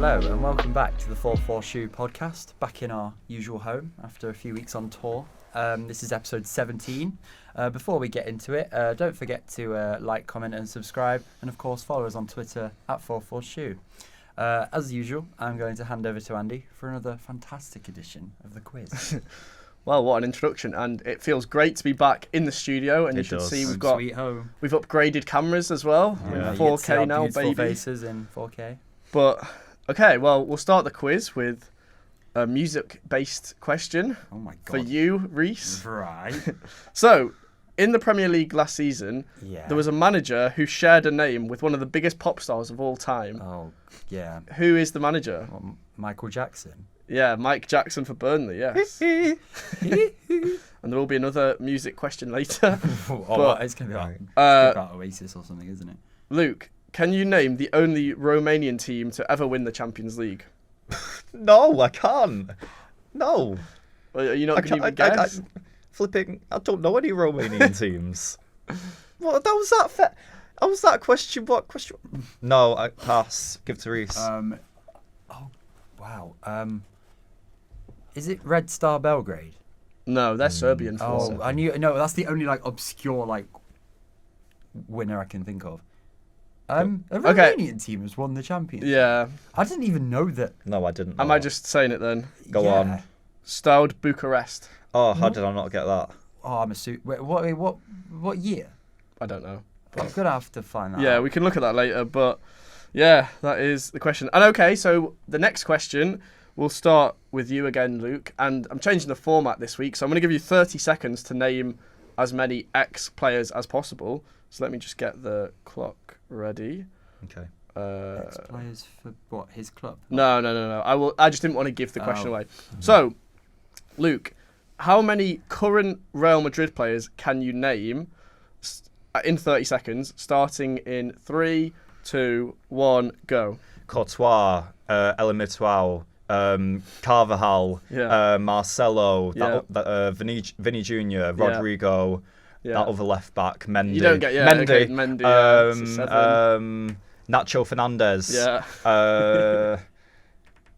Hello and welcome back to the 4-4-SHU podcast, back in our usual home after a few weeks on tour. This is episode 17. Before we get into it, don't forget to like, comment and subscribe, and of course follow us on Twitter at 4-4-SHU. As usual, I'm going to hand over to Andy for another fantastic edition of the quiz. Well, what an introduction, and it feels great to be back in the studio, and you should see we've upgraded cameras as well, 4K now, baby. Faces in 4K. But okay, well, we'll start the quiz with a music-based question. Oh my god! For you, Reese. Right. So, in the Premier League last season, there was a manager who shared a name with one of the biggest pop stars of all time. Oh, yeah. Who is the manager? What, Michael Jackson. Yeah, Mike Jackson for Burnley, yes. And there will be another music question later. It's going to be about Oasis or something, isn't it? Luke, can you name the only Romanian team to ever win the Champions League? No, I can't. No. Are you not going to even guess? I don't know any Romanian teams. What? That was that fair? How was that question? What question? No, I pass. Give to Reese. Wow. Is it Red Star Belgrade? No, they're Serbian. I knew. No, that's the only obscure winner I can think of. A Romanian team has won the Champions. Yeah. I didn't even know that. No, I didn't know. Am I just saying it then? Go on. Steaua Bucharest. Oh, how did I not get that? Oh, I'm a what year? I don't know. I'm gonna have to find that. Yeah, out. we can look at that later. But yeah, that is the question. And okay, so the next question, we'll start with you again, Luke. And I'm changing the format this week, so I'm going to give you 30 seconds to name as many ex-players as possible. So let me just get the clock ready. Okay. Ex-players for what? His club? No. I just didn't want to give the question away. So, Luke, how many current Real Madrid players can you name in 30 seconds, starting in 3, 2, 1, go? Courtois, Elimituao, Carvajal, Marcelo, Vinny Jr., Rodrigo, that other left back, Mendy. You don't get Mendy. Okay, Mendy. Nacho Fernandez. Yeah.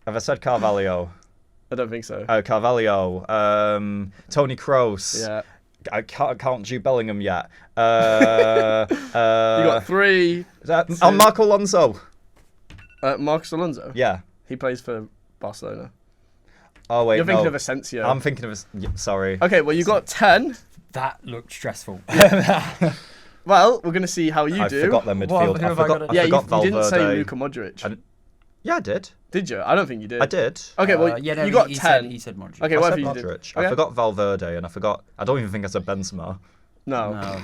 Have I said Carvalho? I don't think so. Carvalho. Toni Kroos. Yeah. I can't count Jude Bellingham yet. You got 3. Marco Alonso. Marcos Alonso? Yeah. He plays for Barcelona. Oh, wait, You're thinking of Asensio. I'm thinking of... Sorry. Okay, well, you got 10. That looked stressful. Well, we're going to see how you do. I forgot their midfield. I forgot Valverde. You didn't say Luka Modric. Yeah, I did. Did you? I don't think you did. I did. Okay, well, you got 10. He said Modric. Okay, I said you Modric. did. Okay. I forgot Valverde, and I don't even think I said Benzema. No.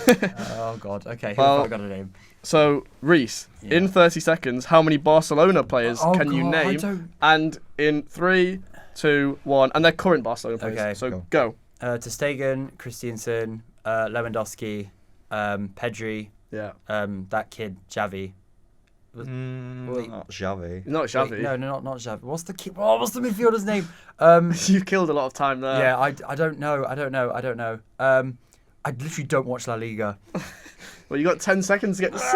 Oh, God. Okay, who have I got a name? So, Reese, in 30 seconds, how many Barcelona players can you name? And in 3, 2, 1, and they're current Barcelona players. Okay. So, go. Ter Stegen, Christensen, Lewandowski, Pedri, that kid, Xavi. Not Xavi. Not Xavi. Wait, no, not Xavi. What's the midfielder's name? You've killed a lot of time there. Yeah, I don't know. I literally don't watch La Liga. Well, you got 10 seconds to get to 6.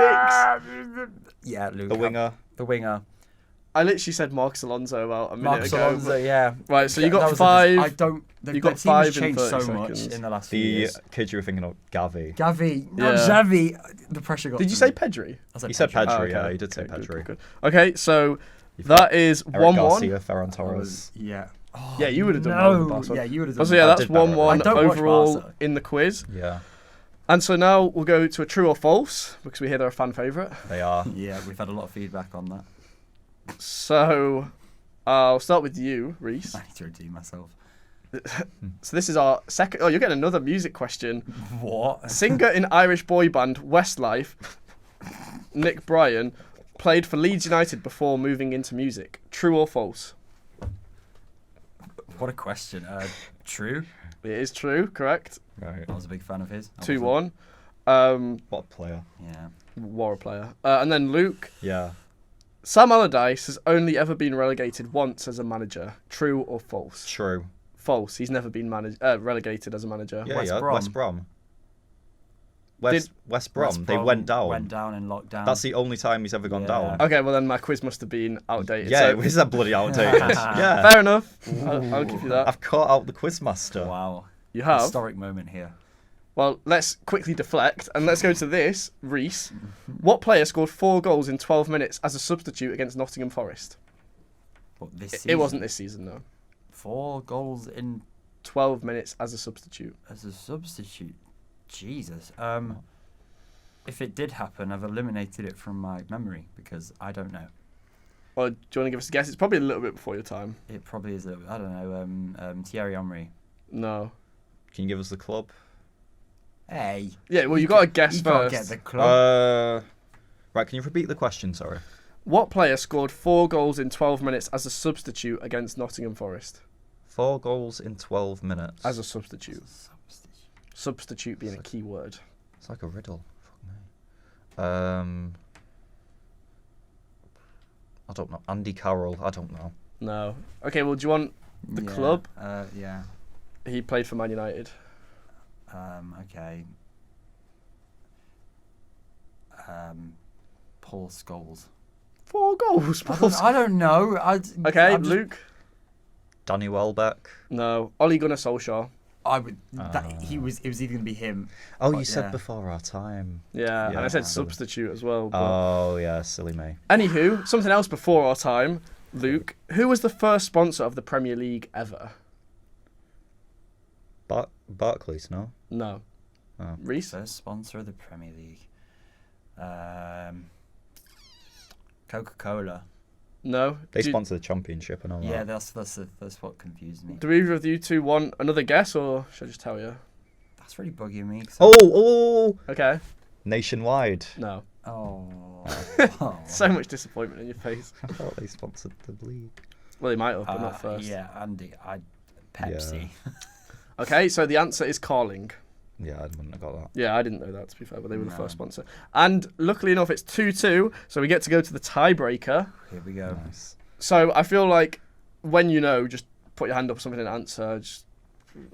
Yeah, Luke. The winger. I literally said Marcos Alonso about a minute ago. Marcos Alonso, yeah. Right, so you got 5. You got 5 in 30 seconds. So much in the last few years. The kid you were thinking of, Gavi, not Xavi. The pressure got. Did you say Pedri? He said Pedri. Oh, okay. Yeah, he did say Pedri. Good. Okay, so that is 1-1. Garcia, Ferran Torres. Yeah. Oh, yeah, you would have done well with Barcelona. Yeah, you would have done. So yeah, that's 1-1 overall in the quiz. Yeah. And so now we'll go to a true or false, because we hear they're a fan favourite. They are. Yeah, we've had a lot of feedback on that. So I'll start with you, Reese. I need to redeem myself. So this is our second... Oh, you're getting another music question. What? Singer in Irish boy band Westlife, Nick Bryan, played for Leeds United before moving into music. True or false? What a question. True. It is true, correct. Right. I was a big fan of his. 2-1. What a player. Yeah. War a player. And then Luke. Yeah. Sam Allardyce has only ever been relegated once as a manager. True or false? True. False. He's never been relegated as a manager. Yeah, West Brom. West Brom. They went down. Went down in lockdown. That's the only time he's ever gone down. Okay, well then my quiz must have been outdated. Yeah, so... it was that bloody outdated. Yeah. Fair enough. I'll give you that. I've caught out the quizmaster. Wow. You have? Historic moment here. Well, let's quickly deflect and let's go to this. Reese, what player scored 4 goals in 12 minutes as a substitute against Nottingham Forest? What, this season? It wasn't this season, though. 4 goals in 12 minutes as a substitute. As a substitute? Jesus. If it did happen, I've eliminated it from my memory because I don't know. Well, do you want to give us a guess? It's probably a little bit before your time. It probably is. I don't know. Thierry Henry. No. Can you give us the club? Hey. Yeah, well, you got to guess You first. got to get the club. Right, can you repeat the question, sorry? What player scored 4 goals in 12 minutes as a substitute against Nottingham Forest? 4 goals in 12 minutes. As a substitute. Substitute being a key word. It's like a riddle. Fuck me. I don't know. Andy Carroll. I don't know. No. Okay, well, do you want the club? Yeah. He played for Man United. Okay. Paul Scholes. 4 goals. I don't know. Okay, I'm just- Luke. Danny Welbeck. No. Ole Gunnar Solskjaer. I would. It was either going to be him. Oh, but you said yeah. before our time. Yeah, and I said Yeah. substitute as well. But... Oh, yeah, silly me. Anywho, something else before our time. Luke, who was the first sponsor of the Premier League ever? Barclays, no? No. Oh. Reese? First sponsor of the Premier League. Coca-Cola. No. They sponsor the championship and all Yeah, that. that's what confused me. Do either of you two want another guess, or should I just tell you? That's really bugging me. Oh! Okay. Nationwide. No. Oh. So much disappointment in your face. I thought they sponsored the league. Well, they might have, but not first. Yeah, Andy. Pepsi. Okay, so the answer is Carling. Yeah, I wouldn't have got that. Yeah, I didn't know that, to be fair, but they were the first sponsor. And luckily enough, it's 2-2, so we get to go to the tiebreaker. Here we go. Nice. So I feel like when you know, just put your hand up or something and answer.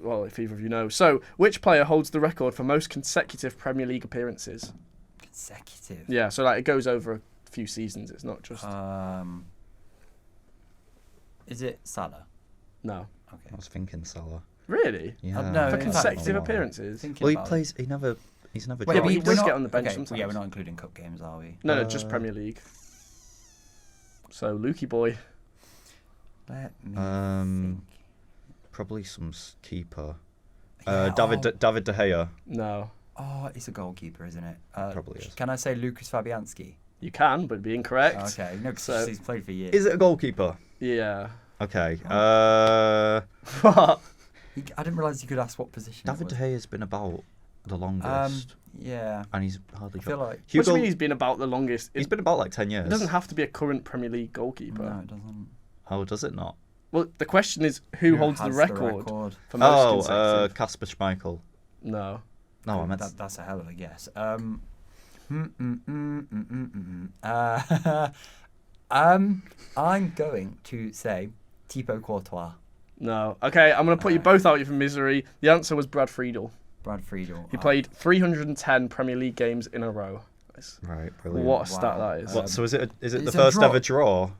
Well, if either of you know. So, which player holds the record for most consecutive Premier League appearances? Consecutive. Yeah, so like it goes over a few seasons. It's not just... Is it Salah? No. Okay. I was thinking Salah. Really? Yeah. No, For yeah, consecutive that's- appearances? Thinking Well, he about plays. He's never Wait, dropped. but he we're does not- get on the bench okay, sometimes. Yeah, we're not including cup games, are we? No, just Premier League. So, Lukey boy. Let me Um, think. Probably some keeper. Yeah, David De Gea. No. Oh, it's a goalkeeper, isn't it? Probably is. Can I say Lucas Fabianski? You can, but it'd be incorrect. Okay, no, because So- he's played for years. Is it a goalkeeper? Yeah. Okay. What? I didn't realise you could ask what position. David De Gea's been about the longest, Yeah. and he's hardly. I feel like What do Hugo, you mean he's been about the longest? he's been about like 10 years. It doesn't have to be a current Premier League goalkeeper. no, it doesn't. Oh, does it not? Well, the question is who holds the has record for most Oh, consecutive? Casper Schmeichel. No. No, I meant. That's a hell of a guess. I'm going to say Thibaut Courtois. No. Okay, I'm going to put you both out of your misery. The answer was Brad Friedel. Brad Friedel. He played 310 Premier League games in a row. Right, brilliant. What a stat that is. What? So is it It's the a first draw. ever draw?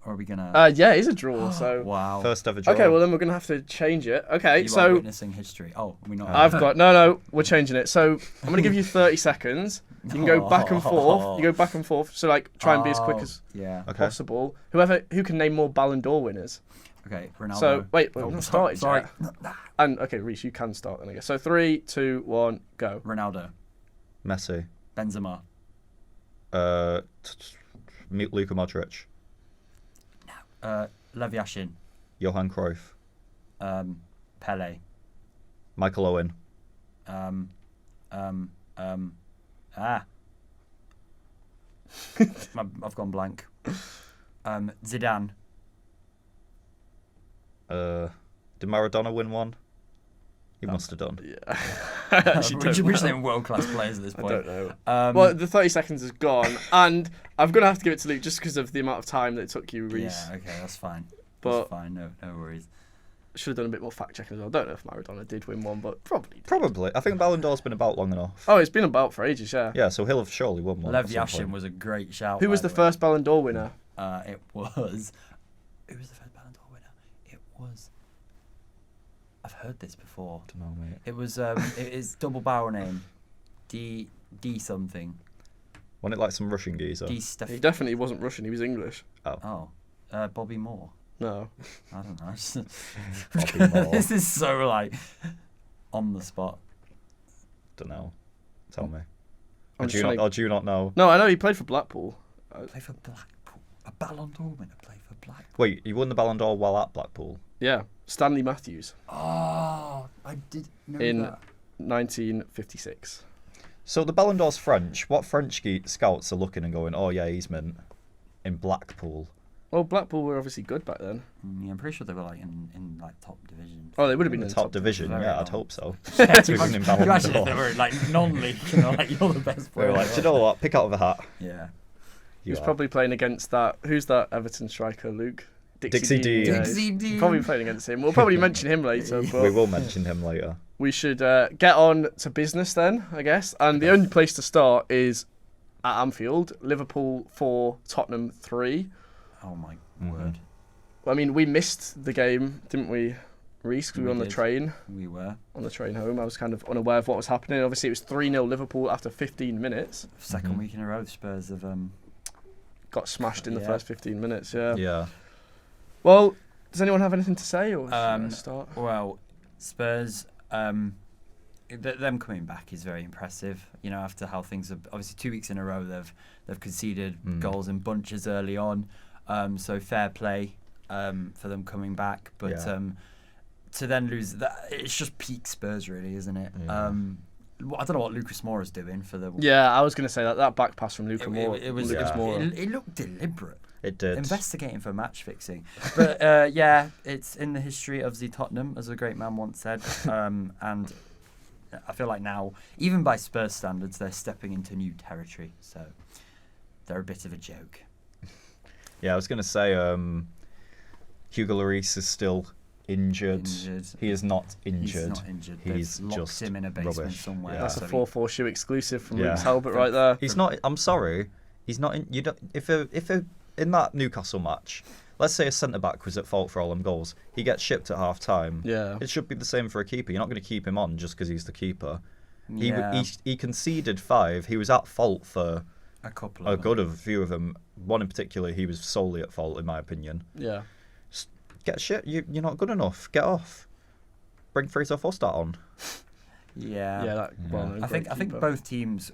Or are we gonna? Yeah, it is a draw. So. Wow. First ever draw. Okay, well then we're going to have to change it. Okay, You are so witnessing history. Oh, we're not. I've got no. We're changing it. So I'm going to give you 30 seconds. You can go back and forth. You go back and forth. So like try and be as quick as Yeah. Okay. possible. Who can name more Ballon d'Or winners? Okay, Ronaldo. So wait, Oh, we've not sorry. started yet. And okay, Reece, you can start then I guess. So 3, 2, 1, go. Ronaldo. Messi. Benzema. Luka Modric. Lev Yashin. Johan Cruyff. Pele. Michael Owen. I've gone blank. Zidane. Did Maradona win one? He must have done. Yeah. I actually don't We're just know. naming world-class players at this I point. don't know. Well, the 30 seconds is gone, and I'm going to have to give it to Luke just because of the amount of time that it took you, Reece. Yeah, okay, that's fine. But- That's fine, no worries. should have done a bit more fact checking as well. I don't know if Maradona did win one, but probably. Probably. I think Ballon d'Or's been about long enough. Oh, it's been about for ages, yeah. Yeah, so he'll have surely won one. Lev at some Yashin point. was a great shout. Who was the first Ballon d'Or winner? It was. Who was the first Ballon d'Or winner? It was. I've heard this before. I don't know, mate. It was. It is double barrel name. D something. Wasn't it like some Russian geezer? D He Steph. definitely wasn't Russian. He was English. Oh, Bobby Moore. No. I don't know. Bobby Moore. This is so like on the spot. Don't know. Tell me. I'm Or do you not know? No, I know he played for Blackpool. Play for Blackpool. A Ballon d'Or winner play for Blackpool. Wait, you won the Ballon d'Or while at Blackpool? Yeah, Stanley Matthews Oh, I did know in that. 1956. So the Ballon d'Or's French. What French scouts are looking and going, oh yeah, he's mint in Blackpool? Well, Blackpool were obviously good back then. Yeah, I'm pretty sure they were like in like top division. Oh, they would have been In in the top division, Very yeah, long. I'd hope so. Yeah, To be winning Ballon imagine if d'Or. they were like non-league, like you're the best We player. were like, do you know what? Pick out of a hat. Yeah. He was You are. probably playing against that. Who's that Everton striker, Luke? Dixie Dean. Yeah, Dixie he's Dean. Probably playing against him. We'll probably mention him later, but We will mention him later. we should get on to business then, I guess. And the only place to start is at Anfield. Liverpool 4, Tottenham 3. Oh my Mhm. word. Well, I mean, we missed the game, didn't we, Reece? 'Cause we were on the did. train. We were. On the train home, I was kind of unaware of what was happening. Obviously, it was 3-0 Liverpool after 15 minutes. 2nd week in a row, Spurs have Got smashed in the Yeah. first 15 minutes, yeah. Yeah. Well, does anyone have anything to say, or should I Um, start? well, Spurs. Them coming back is very impressive. You know, after how things have obviously 2 weeks in a row, they've conceded goals in bunches early on. So fair play for them coming back, but Yeah. to then lose that, it's just peak Spurs, really, isn't it? Yeah. I don't know what Lucas Moura's doing for the. Yeah, I was going to say that back pass from Luka Moura. It was. Lucas Yeah. Moura. It looked deliberate. It did. Investigating for match fixing. But yeah, it's in the history of the Tottenham, as a great man once said. And I feel like now, even by Spurs standards, they're stepping into new territory. So they're a bit of a joke. Yeah, I was going to say Hugo Lloris is still injured. He is not injured. He's not injured. He's They've locked just him in a basement rubbish. somewhere. Yeah. That's a so 4-4 shoe exclusive from Yeah. Luke Talbot right there. He's not. I'm sorry. He's not. You don't. If in that Newcastle match, let's say a centre back was at fault for all them goals, he gets shipped at half time. Yeah. It should be the same for a keeper. You're not going to keep him on just because he's the keeper. Yeah, He conceded 5. He was at fault for a couple a of good of a few of them. One in particular, he was solely at fault in my opinion. Yeah. Get shit. You're not good enough. Get off. Bring Fraser Forster on. Yeah. Yeah, that well-known I think goalkeeper. both teams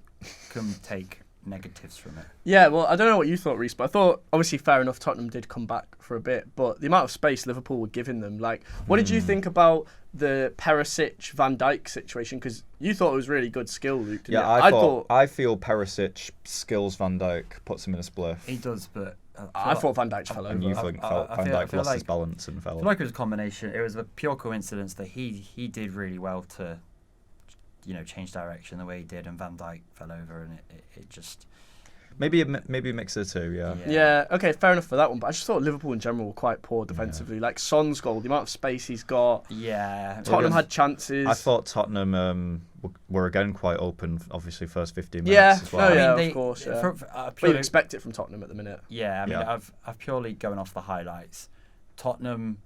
can take negatives from it. Yeah, well, I don't know what you thought, Reece, but I thought, obviously, fair enough, Tottenham did come back for a bit, but the amount of space Liverpool were giving them, like, what did you think about the Perisic Van Dijk situation? Because you thought it was really good skill, Luke, didn't Yeah, you? I feel Perisic skills Van Dijk, puts him in a spliff. He does, but I thought Van Dijk fell And over. you think I Van feel- I Dijk feel lost his like- balance and I fell. feel like it was a combination. It was a pure coincidence that he did really well to, change direction the way he did, and Van Dijk fell over, and it just. Maybe a mix of the two, yeah. Yeah, okay, fair enough for that one, but I just thought Liverpool in general were quite poor defensively. Like, Son's goal, the amount of space he's got. Yeah. Tottenham had chances. I thought Tottenham were again quite open, obviously, first 15 minutes Yeah, as well. oh, yeah. I mean, of course, yeah. Well, you purely, expect it from Tottenham at the minute. yeah, I mean, Yeah. I've purely going off the highlights. Tottenham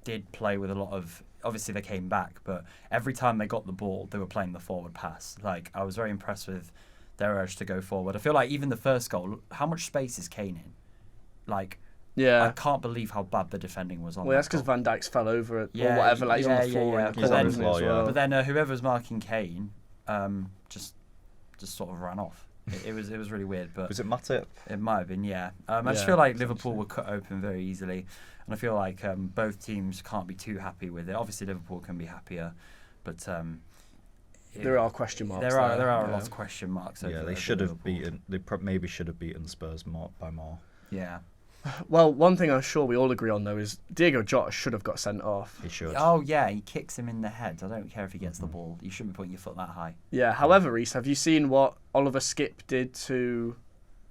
did play with a lot of. Obviously, they came back, but every time they got the ball, they were playing the forward pass. Like, I was very impressed with their urge to go forward. I feel like even the first goal, how much space is Kane in? Like, I Yeah. can't believe how bad the defending was on. Well, that that's because goal. Van Dijk's fell over it, Yeah, or whatever. Like, he's on the yeah, floor. yeah. In the He's corner, on the isn't he, floor, as yeah. well. But then whoever's marking Kane, just sort of ran off. It was really weird, but Was it Matip? it might have been, yeah. I just Yeah, feel like Liverpool were cut open very easily, and I feel like both teams can't be too happy with it. Obviously, Liverpool can be happier, but There are question marks. there are yeah. a lot of question marks. Yeah, over they should have Liverpool. beaten. They maybe should have beaten Spurs by more. Yeah. Well, one thing I'm sure we all agree on, though, is Diego Jota should have got sent off. He should. Oh yeah, he kicks him in the head. I don't care if he gets the ball. You shouldn't be putting your foot that high. Yeah, however, Reece, have you seen what Oliver Skip did to...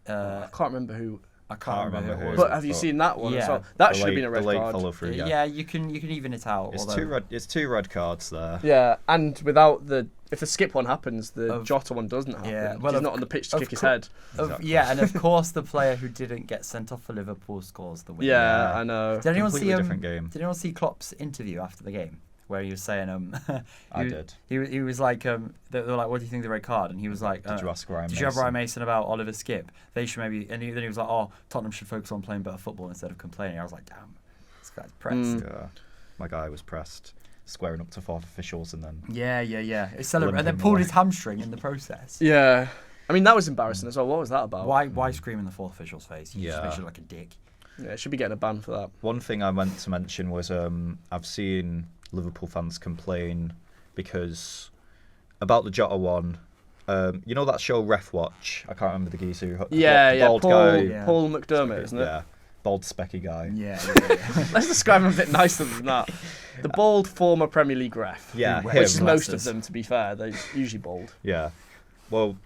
Uh, I can't remember who I can't remember who it was. But have you seen that one as well? That should have been a red card. Follow through, Yeah, you can even it out. It's two red cards there. Yeah, and without if the skip one happens, the Jota one doesn't happen. Yeah, well, he's not on the pitch to kick his head. Exactly. Yeah, and of course the player who didn't get sent off for Liverpool scores the win. Yeah, I know. Did anyone see different game. Did anyone see Klopp's interview after the game where he was saying I did. Mm. He was like they were like, what do you think of the red card? And he was like, Did you ask Ryan Did you have Ryan Mason about Oliver Skip? They should maybe. And then he was like, oh, Tottenham should focus on playing better football instead of complaining. I was like, damn, this guy's pressed. Yeah, my guy was pressed, squaring up to fourth officials and then. Yeah. And then pulled his hamstring in the process. Yeah, I mean that was embarrassing as well. What was that about? Why scream in the fourth official's face? You just Yeah. makes you look like a dick. Yeah, should be getting a ban for that. One thing I meant to mention was I've seen Liverpool fans complain because about the Jota one. You know that show Ref Watch? I can't remember the geezer. Bald guy. Paul McDermott, isn't it? Yeah, bald specky guy. Yeah. Let's describe him a bit nicer than that. The bald former Premier League ref. Yeah, which him. is most of them, to be fair. They're usually bald. Yeah. Well,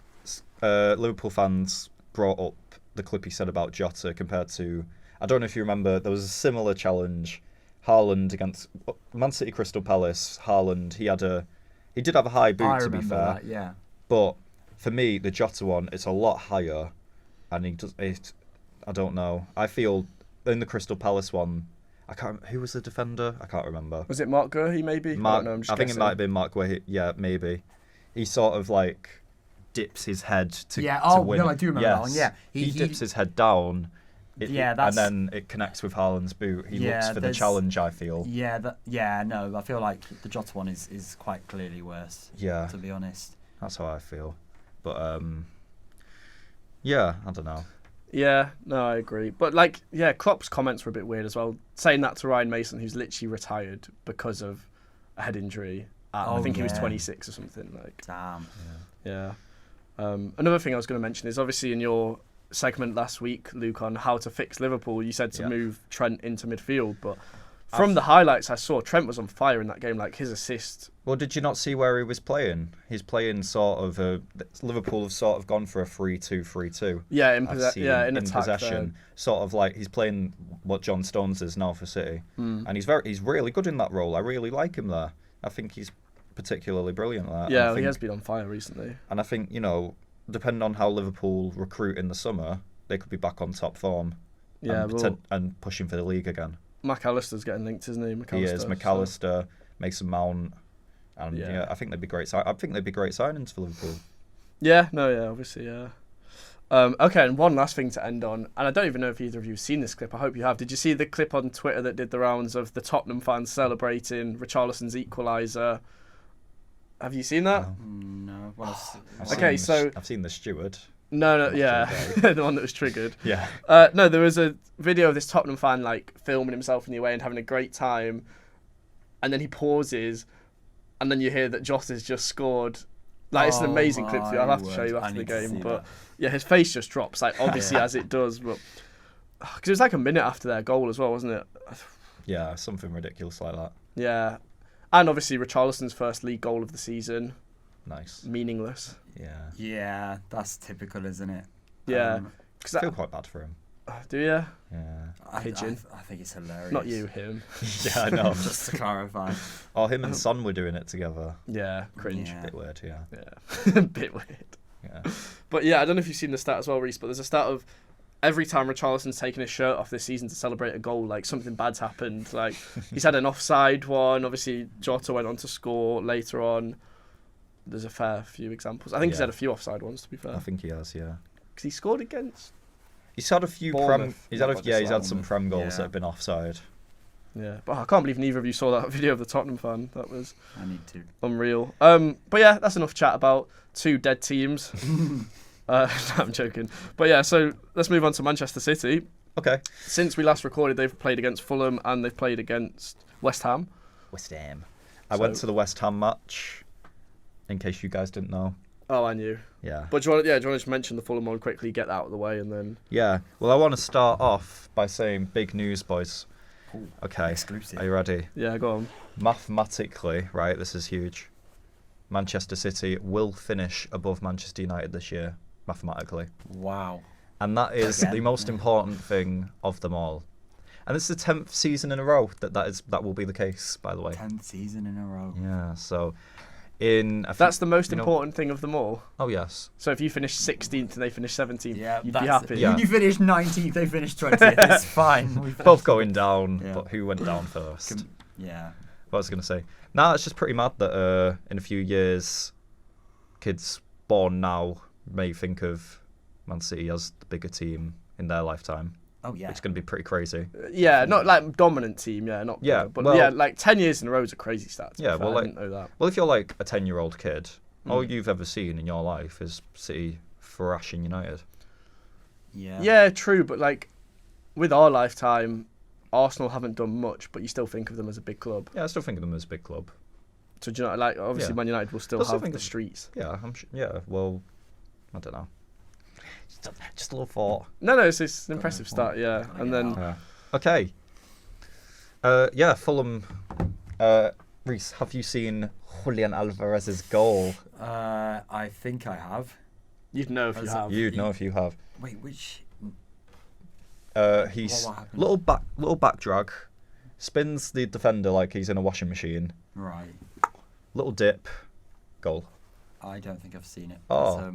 Liverpool fans brought up the clip he said about Jota compared to. I don't know if you remember. There was a similar challenge. Haaland against Man City Crystal Palace. Haaland, he did have a high boot, to be fair. That, yeah. But for me, the Jota one, it's a lot higher, and he does it. I don't know. I feel in the Crystal Palace one, who was the defender? I can't remember. Was it Mark Guehi, maybe? I think it might have been Mark Guehi. Yeah, maybe. He sort of like dips his head to win. No, I do remember that one. Yeah, he dips his head down. And then it connects with Haaland's boot. He looks for the challenge, I feel. No, I feel like the Jota one is quite clearly worse. Yeah, to be honest. That's how I feel. But I don't know. Yeah, no, I agree. But Klopp's comments were a bit weird as well, saying that to Ryan Mason, who's literally retired because of a head injury. I think he was 26 or something. Damn. Yeah. Another thing I was going to mention is obviously in your segment last week, Luke, on how to fix Liverpool, you said to move Trent into midfield, but from the highlights I saw, Trent was on fire in that game. Like his assist. Well, did you not see where he was playing? He's playing sort of Liverpool have sort of gone for a 3-2-3-2. Yeah, in attack possession. Sort of like he's playing what John Stones is now for City, and he's really good in that role. I really like him there. I think he's particularly brilliant there. Yeah, he has been on fire recently. And I think depending on how Liverpool recruit in the summer, they could be back on top form. Yeah, and pushing for the league again. McAllister's getting linked, isn't he? He is. McAllister, Mason Mount, and I think they'd be great. I think they'd be great signings for Liverpool. Yeah, obviously, yeah. Okay, and one last thing to end on, and I don't even know if either of you have seen this clip. I hope you have. Did you see the clip on Twitter that did the rounds of the Tottenham fans celebrating Richarlison's equaliser? Have you seen that? No. I've seen the steward. No, yeah, the one that was triggered. Yeah. No, there was a video of this Tottenham fan filming himself in the away and having a great time, and then he pauses, and then you hear that Jota's just scored. It's an amazing clip for you. I'll have to show you after the game, but his face just drops, obviously as it does, but because it was a minute after their goal as well, wasn't it? Yeah, something ridiculous like that. Yeah, and obviously Richarlison's first league goal of the season. Nice. Meaningless. Yeah. Yeah, that's typical, isn't it? Yeah. I feel quite bad for him. Do you? Yeah. Pigeon. I think it's hilarious. Not you, him. Yeah, I know. Just to clarify. Oh, him and Son were doing it together. Yeah, cringe. Yeah. Bit weird, yeah. Yeah, bit weird. Yeah. But yeah, I don't know if you've seen the stat as well, Reece, but there's a stat of every time Richarlison's taken his shirt off this season to celebrate a goal, something bad's happened. He's had an offside one. Obviously, Jota went on to score later on. There's a fair few examples. I think he's had a few offside ones, to be fair. I think he has, yeah. Because he scored against. He's had a few He's had some Prem goals that have been offside. Yeah, but I can't believe neither of you saw that video of the Tottenham fan. That was I need to. Unreal. But yeah, that's enough chat about two dead teams. No, I'm joking. But yeah, so let's move on to Manchester City. Okay. Since we last recorded, they've played against Fulham and they've played against West Ham. I went to the West Ham match, in case you guys didn't know. Oh, I knew. Yeah. But do you want to just mention the Fulham one quickly, get that out of the way, and then... Yeah. Well, I want to start off by saying big news, boys. Ooh, okay. Exclusive. Are you ready? Yeah, go on. Mathematically, right, this is huge. Manchester City will finish above Manchester United this year, mathematically. Wow. And that is Again, the most yeah. important thing of them all. And this is the 10th season in a row that will be the case, by the way. 10th season in a row. Yeah, so that's the most important thing of them all. Oh, yes. So if you finish 16th and they finish 17th, you'd be happy. Yeah. You finish 19th, they finish 20th. It's fine. Both going down, but who went down first? Yeah. What was I going to say? Nah, it's just pretty mad that in a few years, kids born now may think of Man City as the bigger team in their lifetime. Oh, yeah. It's going to be pretty crazy. Yeah, not like dominant team, not but like 10 years in a row is a crazy stat. Yeah, well, I didn't know that. Well, if you're like a 10-year-old kid, all you've ever seen in your life is City thrashing United. Yeah. Yeah, true, but like with our lifetime, Arsenal haven't done much, but you still think of them as a big club. Yeah, I still think of them as a big club. So do you know, like obviously Man United will still have the streets. Yeah, I'm sure. Yeah, well, I don't know. Just a little thought. No, it's an impressive start, yeah. And then okay. Fulham. Reese, have you seen Julian Alvarez's goal? I think I have. You'd know if you have. You'd know if you have. Wait, which? He's what happened? little back drag, spins the defender like he's in a washing machine. Right. Little dip, goal. I don't think I've seen it. Oh. But,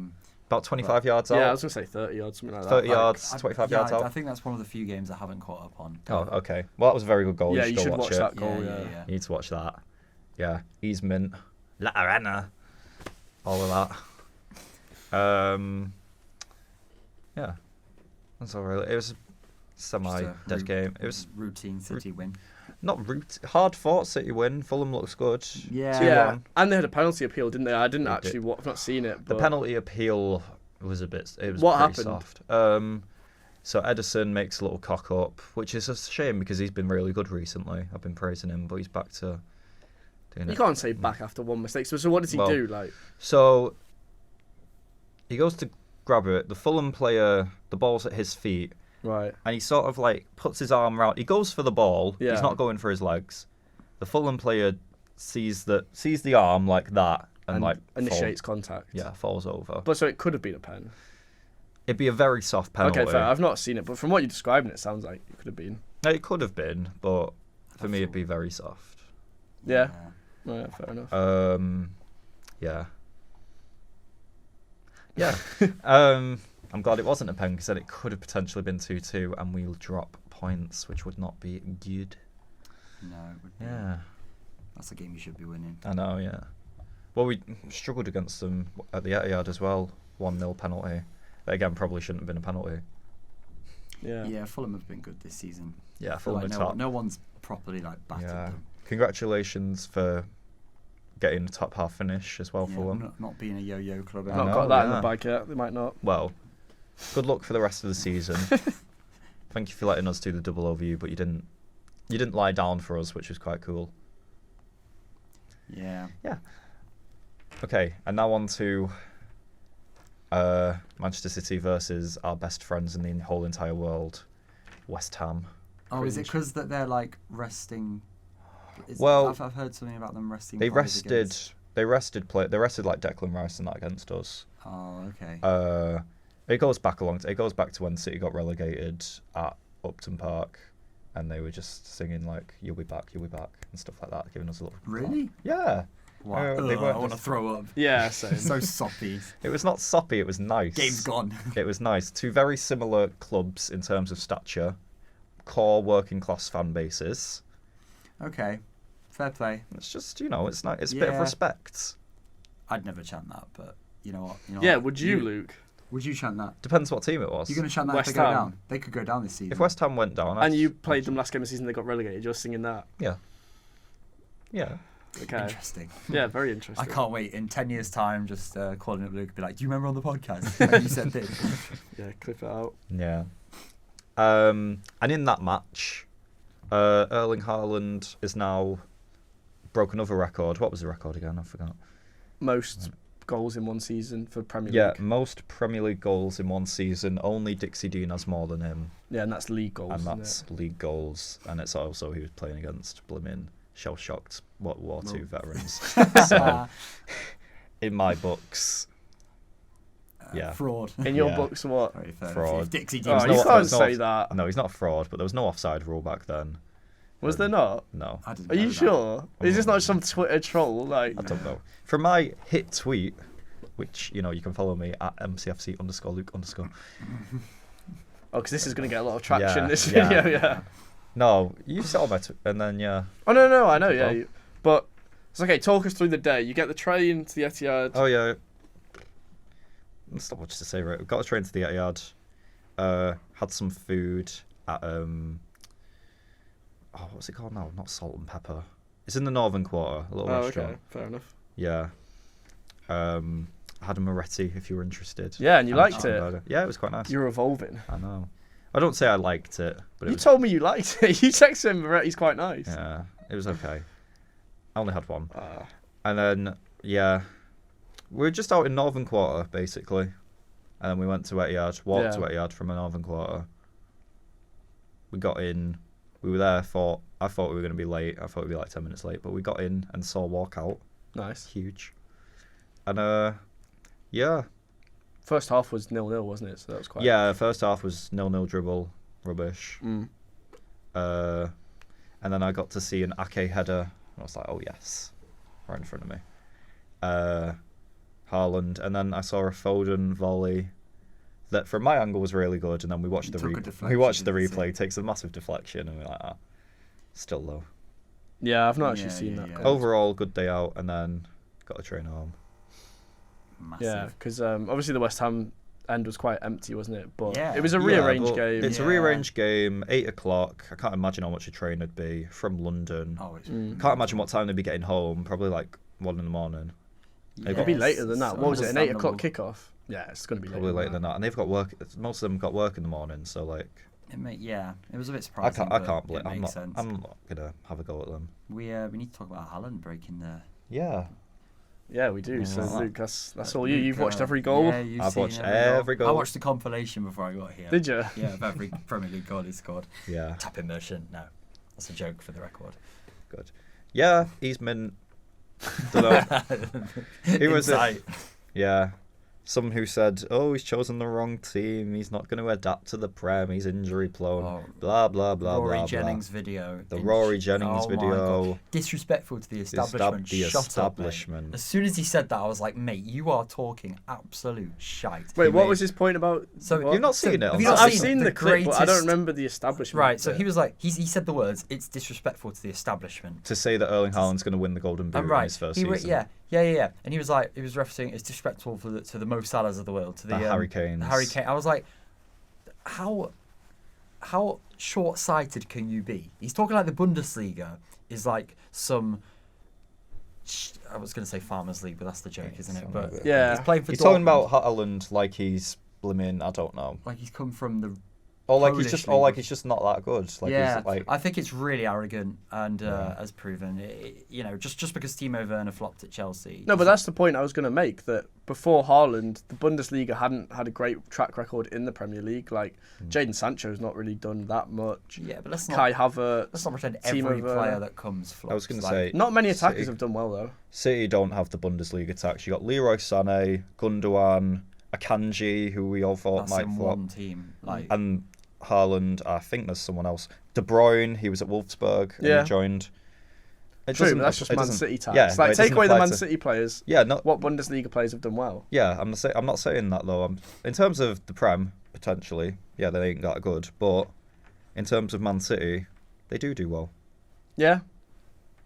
About 25 yards out. Yeah, I was going to say 30 yards, something like that. 30 yards, 25 yards out. I think that's one of the few games I haven't caught up on. Oh, okay. Well, that was a very good goal. Yeah, you you should go watch it. that goal, yeah. You need to watch that. Yeah, he's mint. La Arena. All of that. Yeah. That's all right. It was a semi-dead game. It was routine City win. not hard fought City win. Fulham looks good. Yeah. 2-1. And they had a penalty appeal, didn't they? I didn't actually. I've not seen it. The But penalty appeal was a bit. It was What pretty happened? soft. So Edison makes a little cock up, which is a shame because he's been really good recently. I've been praising him, but he's back to doing you it. can't say back after one mistake. So what does he do? Like, So he goes to grab it. The Fulham player, the ball's at his feet, right? and he sort of like puts his arm around. He goes for the ball. Yeah. He's not going for his legs. The Fulham player sees the arm like that and like initiates contact. Yeah, falls over. But so it could have been a pen. It'd be a very soft penalty. Okay, fair. I've not seen it, but from what you're describing, it sounds like it could have been. It could have been, but for me, it'd be very soft. Yeah. Yeah, fair enough. Yeah. Yeah. I'm glad it wasn't a pen because then it could have potentially been 2-2 and we'll drop points, which would not be good. No, it would be. Yeah. That's a game you should be winning. I know, yeah. Well, we struggled against them at the Etihad as well. 1-0 penalty. That again probably shouldn't have been a penalty. Yeah, Fulham have been good this season. Yeah, I feel Fulham like are top. no one's properly like battered them. Congratulations for getting the top half finish as well, Fulham. Not being a yo-yo club. Not got that in the bag yet. They might not. Well, good luck for the rest of the season. Thank you for letting us do the double overview, but you didn't lie down for us, which was quite cool. Yeah. Yeah. Okay, and now on to Manchester City versus our best friends in the whole entire world, West Ham. Oh, is it because that they're like resting? I've heard something about them resting. They players rested. They rested like Declan Rice and that against us. Oh, okay. It goes back to when City got relegated at Upton Park, and they were just singing like "You'll be back, you'll be back" and stuff like that, giving us a little. Really? Yeah. Wow. They I want to throw up. Yeah, same. So soppy. It was not soppy. It was nice. Game's gone. It was nice. Two very similar clubs in terms of stature, core working class fan bases. Okay, fair play. It's just it's nice. It's a bit of respect. I'd never chant that, but you know what? Yeah, would you, Luke? Would you chant that? Depends what team it was. You're going to chant that West if they go Ham. down? They could go down this season. If West Ham went down, And you played them last game of the season, they got relegated. You're singing that. Yeah. Yeah. Okay. Interesting. Yeah, very interesting. I can't wait. In 10 years' time, just calling up Luke and be like, do you remember on the podcast when you said this? Yeah, clip it out. Yeah. And in that match, Erling Haaland is now broke another record. What was the record again? I forgot. Most goals in one season for Premier League. Yeah, most Premier League goals in one season. Only Dixie Dean has more than him. Yeah, and that's league goals. And that's league goals. And it's also he was playing against blimmin' shell-shocked World War II veterans. So, in my books, Yeah. Fraud. In your Yeah. books, what? Very fair. Fraud. If Dixie Oh, teams you no- can't there's no- say that. No, he's not a fraud, but there was no offside rule back then. Was there not? No, I didn't Are know you that. sure? Is this not some Twitter troll? Like, I don't know. From my hit tweet, which you can follow me at @mcfc_Luke_. oh, because this is going to get a lot of traction. Yeah, This yeah. video, yeah. No, you saw my and then Oh no, I know, yeah. Well. But it's okay. Talk us through the day. You get the train to the Etihad. Oh yeah. There's not much to say, right? We got a train to the Etihad. Had some food at what's it called now? Not Salt and Pepper. It's in the Northern Quarter, a little Oh, restaurant. okay, fair enough. Yeah. Had a Moretti if you were interested. Yeah, and you And a liked chicken it. burger. Yeah, it was quite nice. You're evolving. I know. I don't say I liked it, but it You was, told me you liked it. You texted him, Moretti's quite nice. yeah, it was okay. I only had one. Ah. And then, yeah, we were just out in Northern Quarter, basically. And then we went to Etihad, walked to Etihad from a Northern Quarter. We got in, we were there I thought we were going to be late. I thought we'd be like 10 minutes late, but we got in and saw walkout. Nice. Huge. And, yeah. First half was 0-0, wasn't it? So that was quite. Yeah, first half was 0-0 dribble, rubbish. Mm. And then I got to see an Ake header. And I was like, oh, yes. Right in front of me. Haaland. And then I saw a Foden volley that from my angle was really good. And then we watched the Took a replay. deflection, We watched the didn't it? replay. Takes a massive deflection. And we're like, still low. Yeah, I've not actually Yeah, seen yeah, that. yeah. goal. Overall, good day out. And then got a train home. Massive. Yeah, because obviously the West Ham end was quite empty, wasn't it? But Yeah. it was a Yeah, rearranged but game. It's a Yeah. rearranged game, 8 o'clock. I can't imagine how much a train would be from London. Oh, it's Mm. Can't imagine what time they'd be getting home. Probably like 1 in the morning. It'll be later than that. it's What was it? An 8 o'clock understandable. kickoff? Yeah, it's going to be Probably later later than that. And they've got work. Most of them got work in the morning. So like, It was a bit I surprising. can't but it blame. I'm makes not. sense. I'm not gonna have a go at them. We need to talk about Haaland breaking the. Yeah. Yeah, we do. Yeah, So well, Luke, that's all you. You've Luke, watched every goal. Yeah, you've I've seen watched goal. every goal. I watched the compilation before I got here. Did you? Yeah, of every Premier League goal he scored. Yeah. Tap immersion. No, that's a joke for the record. Good. Yeah. He's mint. Dunno. Who was it? Insight. Yeah. Some who said, "Oh, he's chosen the wrong team. He's not going to adapt to the Prem. He's injury prone." Oh. Blah blah blah Rory blah Jennings video. The Rory Jennings Oh my video. God. Disrespectful to the establishment. The Shut establishment. up, mate. As soon as he said that, I was like, mate, you are talking absolute shite. Wait, what made- was his point about? So what? You've not seen it? have on you that not I've site? seen the clip, but I don't remember the establishment. Right, so bit. he was like, he said the words, it's disrespectful to the establishment. To say that Erling Haaland's going to win the Golden Boot And in right, his first he season. yeah. And he was like, he was referencing it's disrespectful to the Mo Salahs of the world, to the Harry Kanes. the Harry Kane. I was like, how short-sighted can you be? He's talking like the Bundesliga is like some. I was going to say Farmers League, but that's the joke, isn't it? But Yeah. he's playing for. He's Dortmund, talking about Haaland like he's blimmin', I don't know. like he's come from the. Or like Polish he's just, league. or like he's just not that good. Like Yeah, he's like, I think it's really arrogant and Yeah. as proven. Just because Timo Werner flopped at Chelsea. No, but that's the point I was going to make. That before Haaland, the Bundesliga hadn't had a great track record in the Premier League. Like Jadon Sancho's not really done that much. Yeah, but let's Kai not Havertz. pretend Timo every Werner. player that comes flops. I was going to Like, say, Not many attackers City- have done well though. City don't have the Bundesliga tax. You got Leroy Sané, Gundogan, Akanji, who we all thought that's might in flop, one team. Like and Haaland. I think there's someone else. De Bruyne, he was at Wolfsburg and Yeah. he joined. It True, doesn't- but that's just it Man doesn't- City tax. Yeah, like it take doesn't away the apply Man to- City players. Yeah, no, What Bundesliga players have done well? yeah. I'm not saying that though. In terms of the Prem, potentially, yeah, they ain't that good. But in terms of Man City, they do well. Yeah.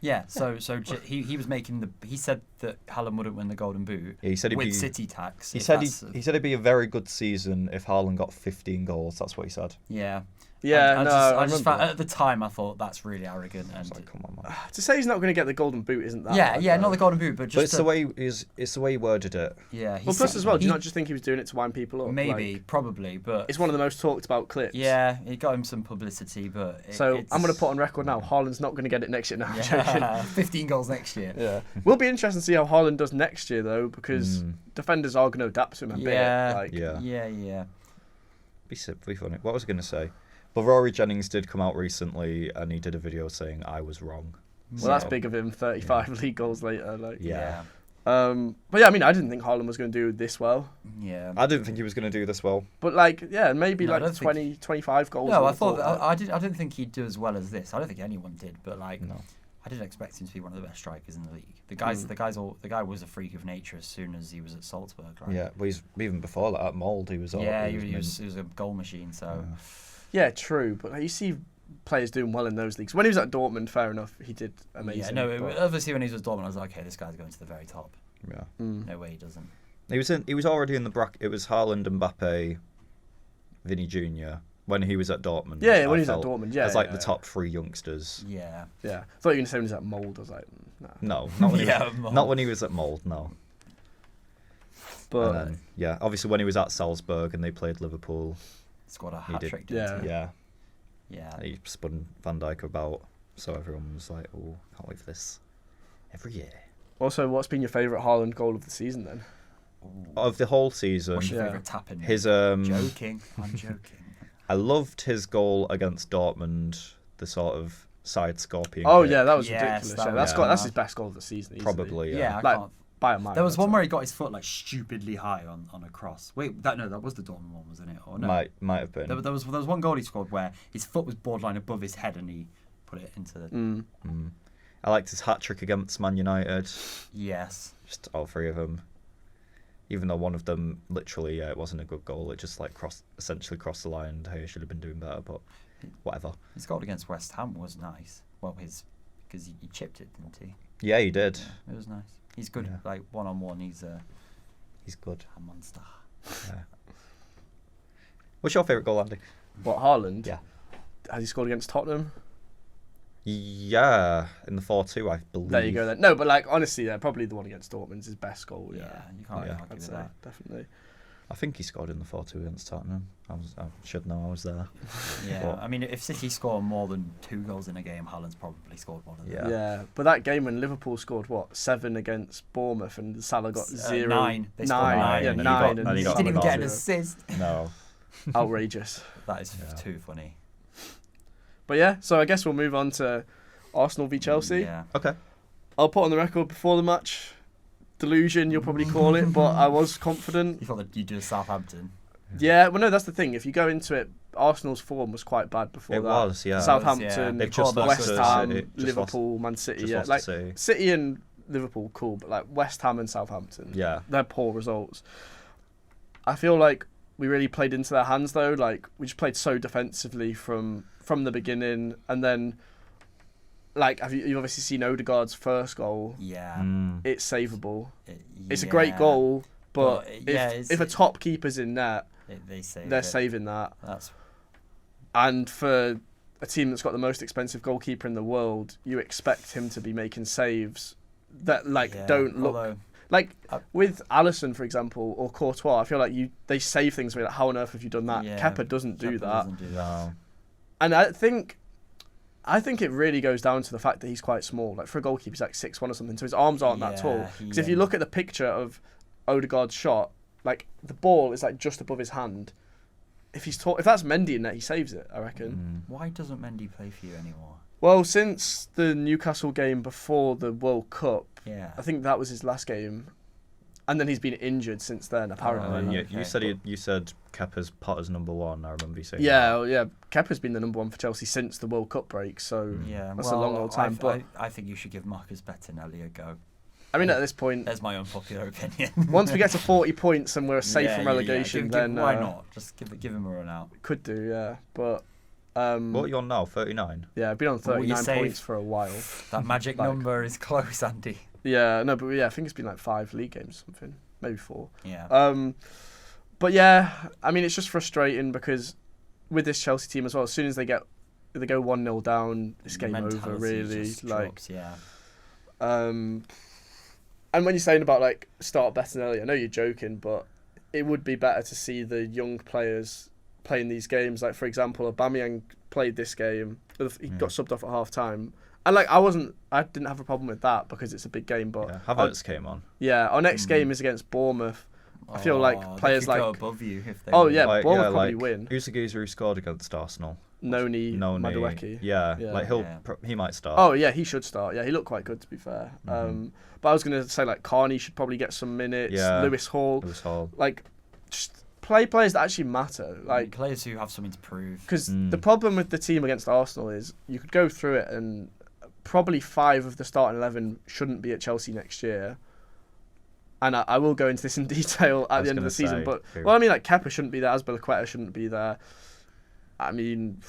yeah, so he was making he said that Haaland wouldn't win the Golden Boot Yeah, he said with he'd be. City tax. He if said that's- he said it'd be a very good season if Haaland got 15 goals. That's what he said. yeah. Yeah, I no, just, I I just remember found, that. at the time I thought that's really arrogant I was and like, come on, man. To say he's not going to get the Golden Boot isn't that yeah, bad, yeah, though. not the Golden Boot, but just But it's the way he worded it. yeah. Well, plus as well, do you not just think he was doing it to wind people up? maybe Like, probably, but it's one of the most talked about clips. yeah, it got him some publicity, but So I'm going to put on record now, Haaland's not going to get it next year. No, I'm joking. yeah, 15 goals next year. Yeah. Will be interesting to see how Haaland does next year though, because defenders are going to adapt to him a Yeah, bit. Like, Yeah. yeah. Be funny. What was I going to say? But Rory Jennings did come out recently and he did a video saying I was wrong. Well, that's So, big of him. 35 league goals later. Like, Yeah. But yeah, I mean, I didn't think Haaland was going to do this well. Yeah. I didn't think he was going to do this well. But like, yeah, maybe No, I like don't 20, 25 goals. No, I would thought have I didn't think he'd do as well as this. I don't think anyone did, but like, No. I didn't expect him to be one of the best strikers in the league. The guy was a freak of nature as soon as he was at Salzburg. Right? Yeah, well, he's even before that at Mold, he was. Yeah, he was a goal machine. So Yeah, true. But like, you see players doing well in those leagues. When he was at Dortmund, fair enough, he did amazing. yeah, no, but- obviously when he was at Dortmund, I was like, okay, this guy's going to the very top. Yeah. No way he doesn't. He was already in the bracket. It was Haaland, Mbappe, Vinny Jr. when he was at Dortmund. Yeah, when I he was at felt Dortmund, yeah. as like yeah, the yeah. top 3 youngsters. Yeah. Yeah. I thought you were going to say when he was at Mold. I was like, nah. No, not when, Yeah, he was, Mold. not when he was at Mold, no. But And then, yeah, obviously when he was at Salzburg and they played Liverpool, Scored a He hat did. trick. Yeah. Didn't he? yeah, Yeah. he spun Van Dijk about, so everyone was like, oh, can't wait for this every year. also, what's been your favourite Haaland goal of the season then? Of the whole season, What's your Yeah. favourite tap in? his Joking. I'm joking. I loved his goal against Dortmund, the sort of side scorpion. Oh kick. yeah, that was Yes, ridiculous. that Yeah, was that's mad. his best goal of the season. Easily. Probably. Yeah, I Like, can't. by a mile. There was one I'd where say. he got his foot like stupidly high on a cross. Wait, that was the Dortmund one, wasn't it? Or no? Might have been. There was one goal he scored where his foot was borderline above his head and he put it into the. I liked his hat trick against Man United. Yes. Just all 3 of them. Even though one of them literally, it wasn't a good goal. It just like essentially crossed the line. Hey, I should have been doing better, but whatever. His goal against West Ham was nice. Well, because he chipped it, didn't he? Yeah, he did. It was nice. He's good. Yeah. Like one-on-one, he's He's good. a monster. Yeah. What's your favourite goal, Andy? What, Haaland? Yeah. Has he scored against Tottenham? Yeah, in the 4-2, I believe. There you go then. No, but like honestly, yeah, probably the one against Dortmund's his best goal. Yeah, Yeah, you can't Yeah. argue I'd with say that. definitely. I think he scored in the 4-2 against Tottenham. I should know I was there. Yeah, But- I mean, if City score more than 2 goals in a game, Haaland's probably scored one of them. Yeah. Yeah, but that game when Liverpool scored 7 against Bournemouth and Salah got 0, 9. They scored 9, yeah, and he 9, got- and He got didn't even another get an goal. assist. No. outrageous. That is Yeah. too funny. But yeah, so I guess we'll move on to Arsenal v Chelsea. Yeah. Okay. I'll put on the record before the match, delusion you'll probably call it, but I was confident. You thought that you'd do Southampton. Yeah, well no, that's the thing. If you go into it, Arsenal's form was quite bad before It that. was, yeah. Southampton, They've just lost West to Ham, City. Just Liverpool, Man City. Just Yeah, lost to like City. City and Liverpool, cool, but like West Ham and Southampton, Yeah. they're poor results. I feel like we really played into their hands though. Like we just played so defensively from the beginning, and then like you've obviously seen Odegaard's first goal. Yeah. Mm. It's savable. It's a Yeah. great goal, but yeah, if a top keeper's in net, They say they're saving that. That's And for a team that's got the most expensive goalkeeper in the world, you expect him to be making saves that yeah, don't look although, like I- with Alisson, for example, or Courtois. I feel like they save things where like, how on earth have you done that? yeah, Kepa doesn't do Kepa that, doesn't do that. No. and I think it really goes down to the fact that he's quite small. Like for a goalkeeper, he's like 6'1" or something, so his arms aren't that Yeah, tall. Because if you look at the picture of Odegaard's shot, like the ball is like just above his hand. If that's Mendy in net, he saves it, I reckon. Mm. Why doesn't Mendy play for you anymore? Well, since the Newcastle game before the World Cup, Yeah. I think that was his last game, and then he's been injured since then. Apparently, Yeah, Okay. you said Kepa's Potter's number 1. I remember you saying. yeah, well, yeah. Kepa's been the number 1 for Chelsea since the World Cup break, so Yeah, that's a long old time. But I think you should give Marcus Bettinelli a go. I mean, at this point, There's my unpopular opinion. once we get to 40 points and we're safe Yeah, from yeah, yeah. relegation, Give- then why not? Just give him a run out. could do, yeah. But What are you on now? 39. yeah, I've been on Well, you 39 save- points for a while. That magic Like- number is close, Andy. Yeah, no, but yeah, I think it's been like 5 league games, or something, maybe 4. Yeah. But yeah, I mean, it's just frustrating because with this Chelsea team as well, as soon as they go 1-0 down, it's game over, Mentality really. just Like, drops, yeah. and when you're saying about like start Bettinelli, I know you're joking, but it would be better to see the young players playing these games. Like for example, Aubameyang played this game. He got subbed off at half time. And like I didn't have a problem with that because it's a big game. But Yeah. Havertz came on. our next game is against Bournemouth. I feel like Oh, players they could go like- above you if they Oh win. yeah, Like, Bournemouth yeah, probably like, win. Who's the geezer who scored against Arsenal? Noni Madueke. Yeah, Yeah. like he might start. Oh yeah, he should start. Yeah, he looked quite good to be fair. But I was gonna say like Carney should probably get some minutes. Yeah. Lewis Hall. Hall. Like, just play players that actually matter. Like players who have something to prove. Because the problem with the team against Arsenal is you could go through it and probably 5 of the starting 11 shouldn't be at Chelsea next year. And I will go into this in detail at the end of the season. But well, I mean, like Kepa shouldn't be there. Azpilicueta shouldn't be there. I mean,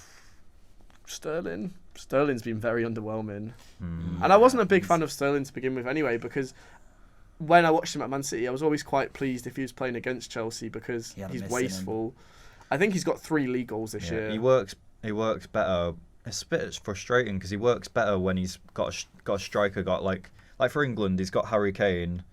Sterling's been very underwhelming. And I wasn't a big fan of Sterling to begin with anyway, because when I watched him at Man City, I was always quite pleased if he was playing against Chelsea because he's wasteful. I think he's got 3 league goals this year. He works better. It's a bit frustrating because he works better when he's got a striker. Like for England, he's got Harry Kane.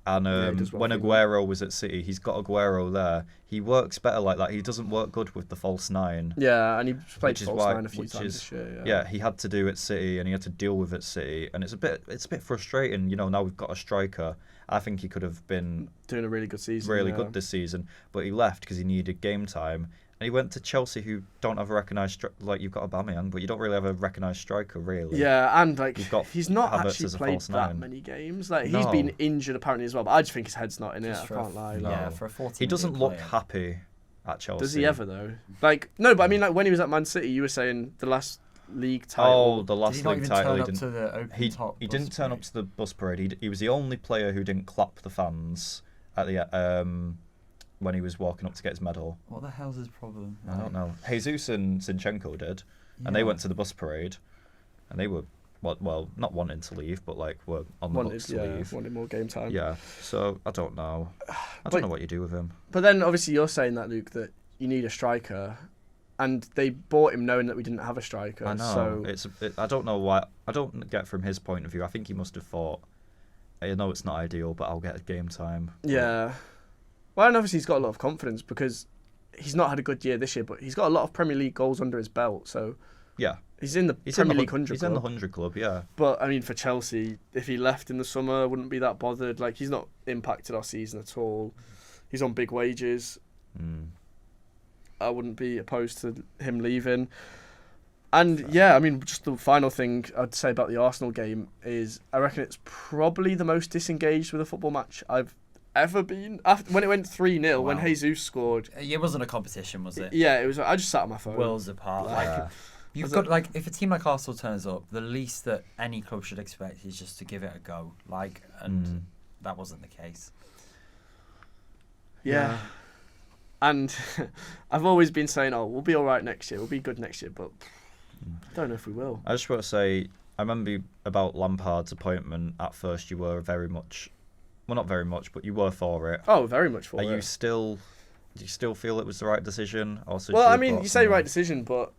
And when Aguero was at City, he's got Aguero there. He works better like that. He doesn't work good with the false 9. Yeah, and he played false 9 a few times this year. Yeah, he had to do at City, and he had to deal with it at City, and it's a bit frustrating. You know, now we've got a striker. I think he could have been doing a really good season. Really good this season, but he left because he needed game time. And he went to Chelsea, who don't have a recognised like you've got Aubameyang, but you don't really have a recognised striker, really. Yeah, and like he's not Havertz actually played that many games. Like he's been injured apparently as well, but I just think his head's not in it. I can't lie. Yeah, for a 14. He doesn't look happy at Chelsea. Does he ever though? Like no, but I mean, like when he was at Man City, you were saying the last league title. Oh, the last league title. He didn't turn up to the bus parade. He was the only player who didn't clap the fans at the when he was walking up to get his medal. What the hell's his problem? I don't know. Jesus and Zinchenko did, and they went to the bus parade, and they were well not wanting to leave, but like were on the books to leave. Wanted more game time. Yeah. So I don't know. I don't know what you do with him. But then obviously you're saying that, Luke, that you need a striker. And they bought him knowing that we didn't have a striker. I know. So I don't know why. I don't get from his point of view. I think he must have thought, I know it's not ideal, but I'll get a game time. Yeah. Well, and obviously he's got a lot of confidence because he's not had a good year this year, but he's got a lot of Premier League goals under his belt. So yeah, he's in the Premier League 100 club. He's in the 100 club, yeah. But I mean, for Chelsea, if he left in the summer, I wouldn't be that bothered. Like he's not impacted our season at all. He's on big wages. I wouldn't be opposed to him leaving. And yeah, I mean, just the final thing I'd say about the Arsenal game is I reckon it's probably the most disengaged with a football match I've ever been. When it went 3-0, when Jesus scored. It wasn't a competition, was it? Yeah, it was. I just sat on my phone. Worlds apart. You've got if a team like Arsenal turns up, the least that any club should expect is just to give it a go. And that wasn't the case. Yeah. And I've always been saying, we'll be all right next year. We'll be good next year, but I don't know if we will. I just want to say, I remember about Lampard's appointment. At first, you were very much, well, not very much, but you were for it. Oh, very much for it. Do you still feel it was the right decision? Well, I mean, you say right decision, but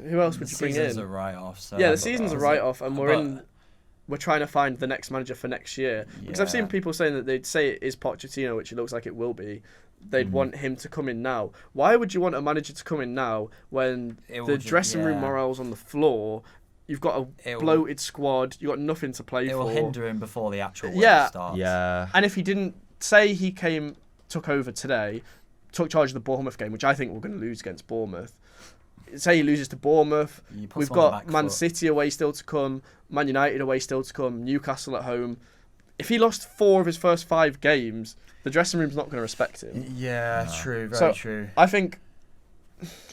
who else would you bring in? The season's a write-off. So yeah, the season's a write-off, and we're trying to find the next manager for next year. Because I've seen people saying that they'd say it is Pochettino, which it looks like it will be. They'd want him to come in now. Why would you want a manager to come in now when the dressing room morale's on the floor? You've got a bloated squad. You've got nothing to play for. It will hinder him before the actual work starts. Yeah. And if he didn't, say he took over today, took charge of the Bournemouth game, which I think we're going to lose against Bournemouth. Say he loses to Bournemouth. We've got Man City away still to come, Man United away still to come, Newcastle at home. If he lost 4 of his first 5 games, the dressing room's not going to respect him. Yeah, true, very true. I think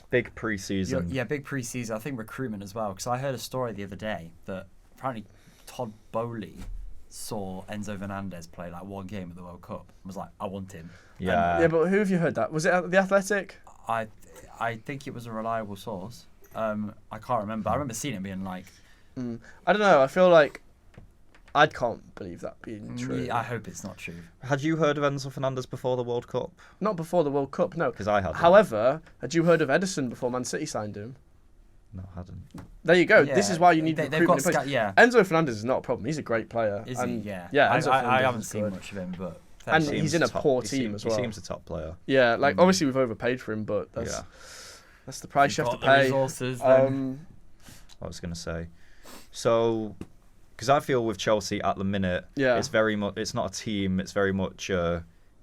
big pre-season. Yeah, big pre-season. I think recruitment as well, because I heard a story the other day that apparently Todd Bowley saw Enzo Fernandez play like 1 game at the World Cup and was like, I want him. Yeah, but who have you heard that? Was it The Athletic? I think it was a reliable source. I can't remember. I remember seeing it being like... I don't know. I feel like I can't believe that being true. I hope it's not true. Had you heard of Enzo Fernandez before the World Cup? Not before the World Cup, no. Because I had. However, had you heard of Edison before Man City signed him? No, I hadn't. There you go. Yeah. This is why you need recruitment in place. Yeah. Enzo Fernandez is not a problem. He's a great player. Is he? Yeah. Yeah, I haven't seen much of him, but... And he's in a poor team as well. He seems a top player. Yeah, like obviously we've overpaid for him, but that's the price you have to pay. Resources, I was going to say. So... Because I feel with Chelsea at the minute, it's very much. It's not a team. It's very much.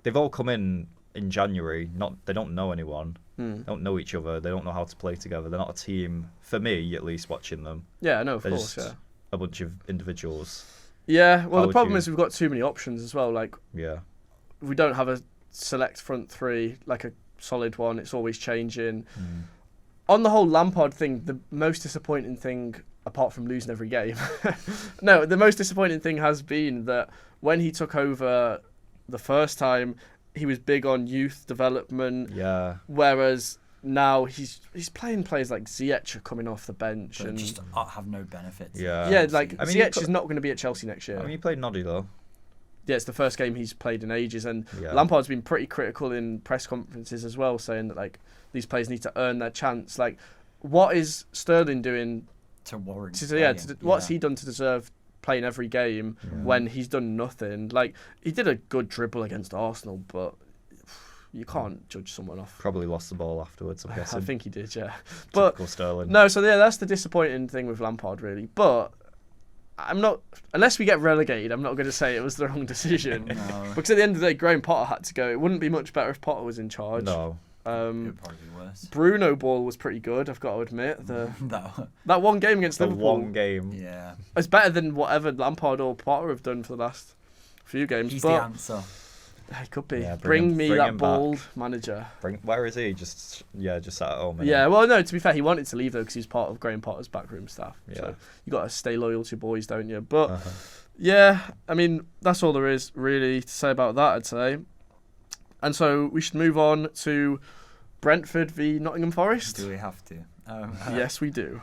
They've all come in in January. They don't know anyone. They don't know each other. They don't know how to play together. They're not a team. For me, at least, watching them. Yeah, no, of They're course, just a bunch of individuals. Yeah, well, How the problem would is we've got too many options as well. Like, Yeah. we don't have a select front three, like a solid one. It's always changing. On the whole Lampard thing, the most disappointing thing, apart from losing every game, no, the most disappointing thing has been that when he took over the first time, he was big on youth development. Yeah. Whereas now he's playing players like Ziyech coming off the bench But and just have no benefits. yeah, like I mean, Ziyech is not going to be at Chelsea next year. I mean, he played Noddy though. Yeah, it's the first game he's played in ages, and Yeah. Lampard's been pretty critical in press conferences as well, saying that like these players need to earn their chance. Like, what is Sterling doing To warrant. what's he done to deserve playing every game when he's done nothing? Like, he did a good dribble against Arsenal, but you can't judge someone off. Probably lost the ball afterwards, I'm guessing. I think he did, yeah. But Typical Sterling. no, so yeah, that's the disappointing thing with Lampard, really. But I'm not, unless we get relegated, I'm not going to say it was the wrong decision. No. Because at the end of the day, Graham Potter had to go. It wouldn't be much better if Potter was in charge. No. It would probably be worse. Bruno ball was pretty good, I've got to admit. No. That one game against The Liverpool one game. Yeah. is better than whatever Lampard or Potter have done for the last few games. He's but the answer. he could be. Yeah, bring me bring that him bald back. manager. Where is he? Just sat at home. innit? Yeah, well, no, to be fair, he wanted to leave, though, because he's part of Graham Potter's backroom staff. Yeah. So you got to stay loyal to your boys, don't you? But, Uh-huh. yeah, I mean, that's all there is, really, to say about that, I'd say. And so we should move on to Brentford v Nottingham Forest. Do we have to? Yes, we do.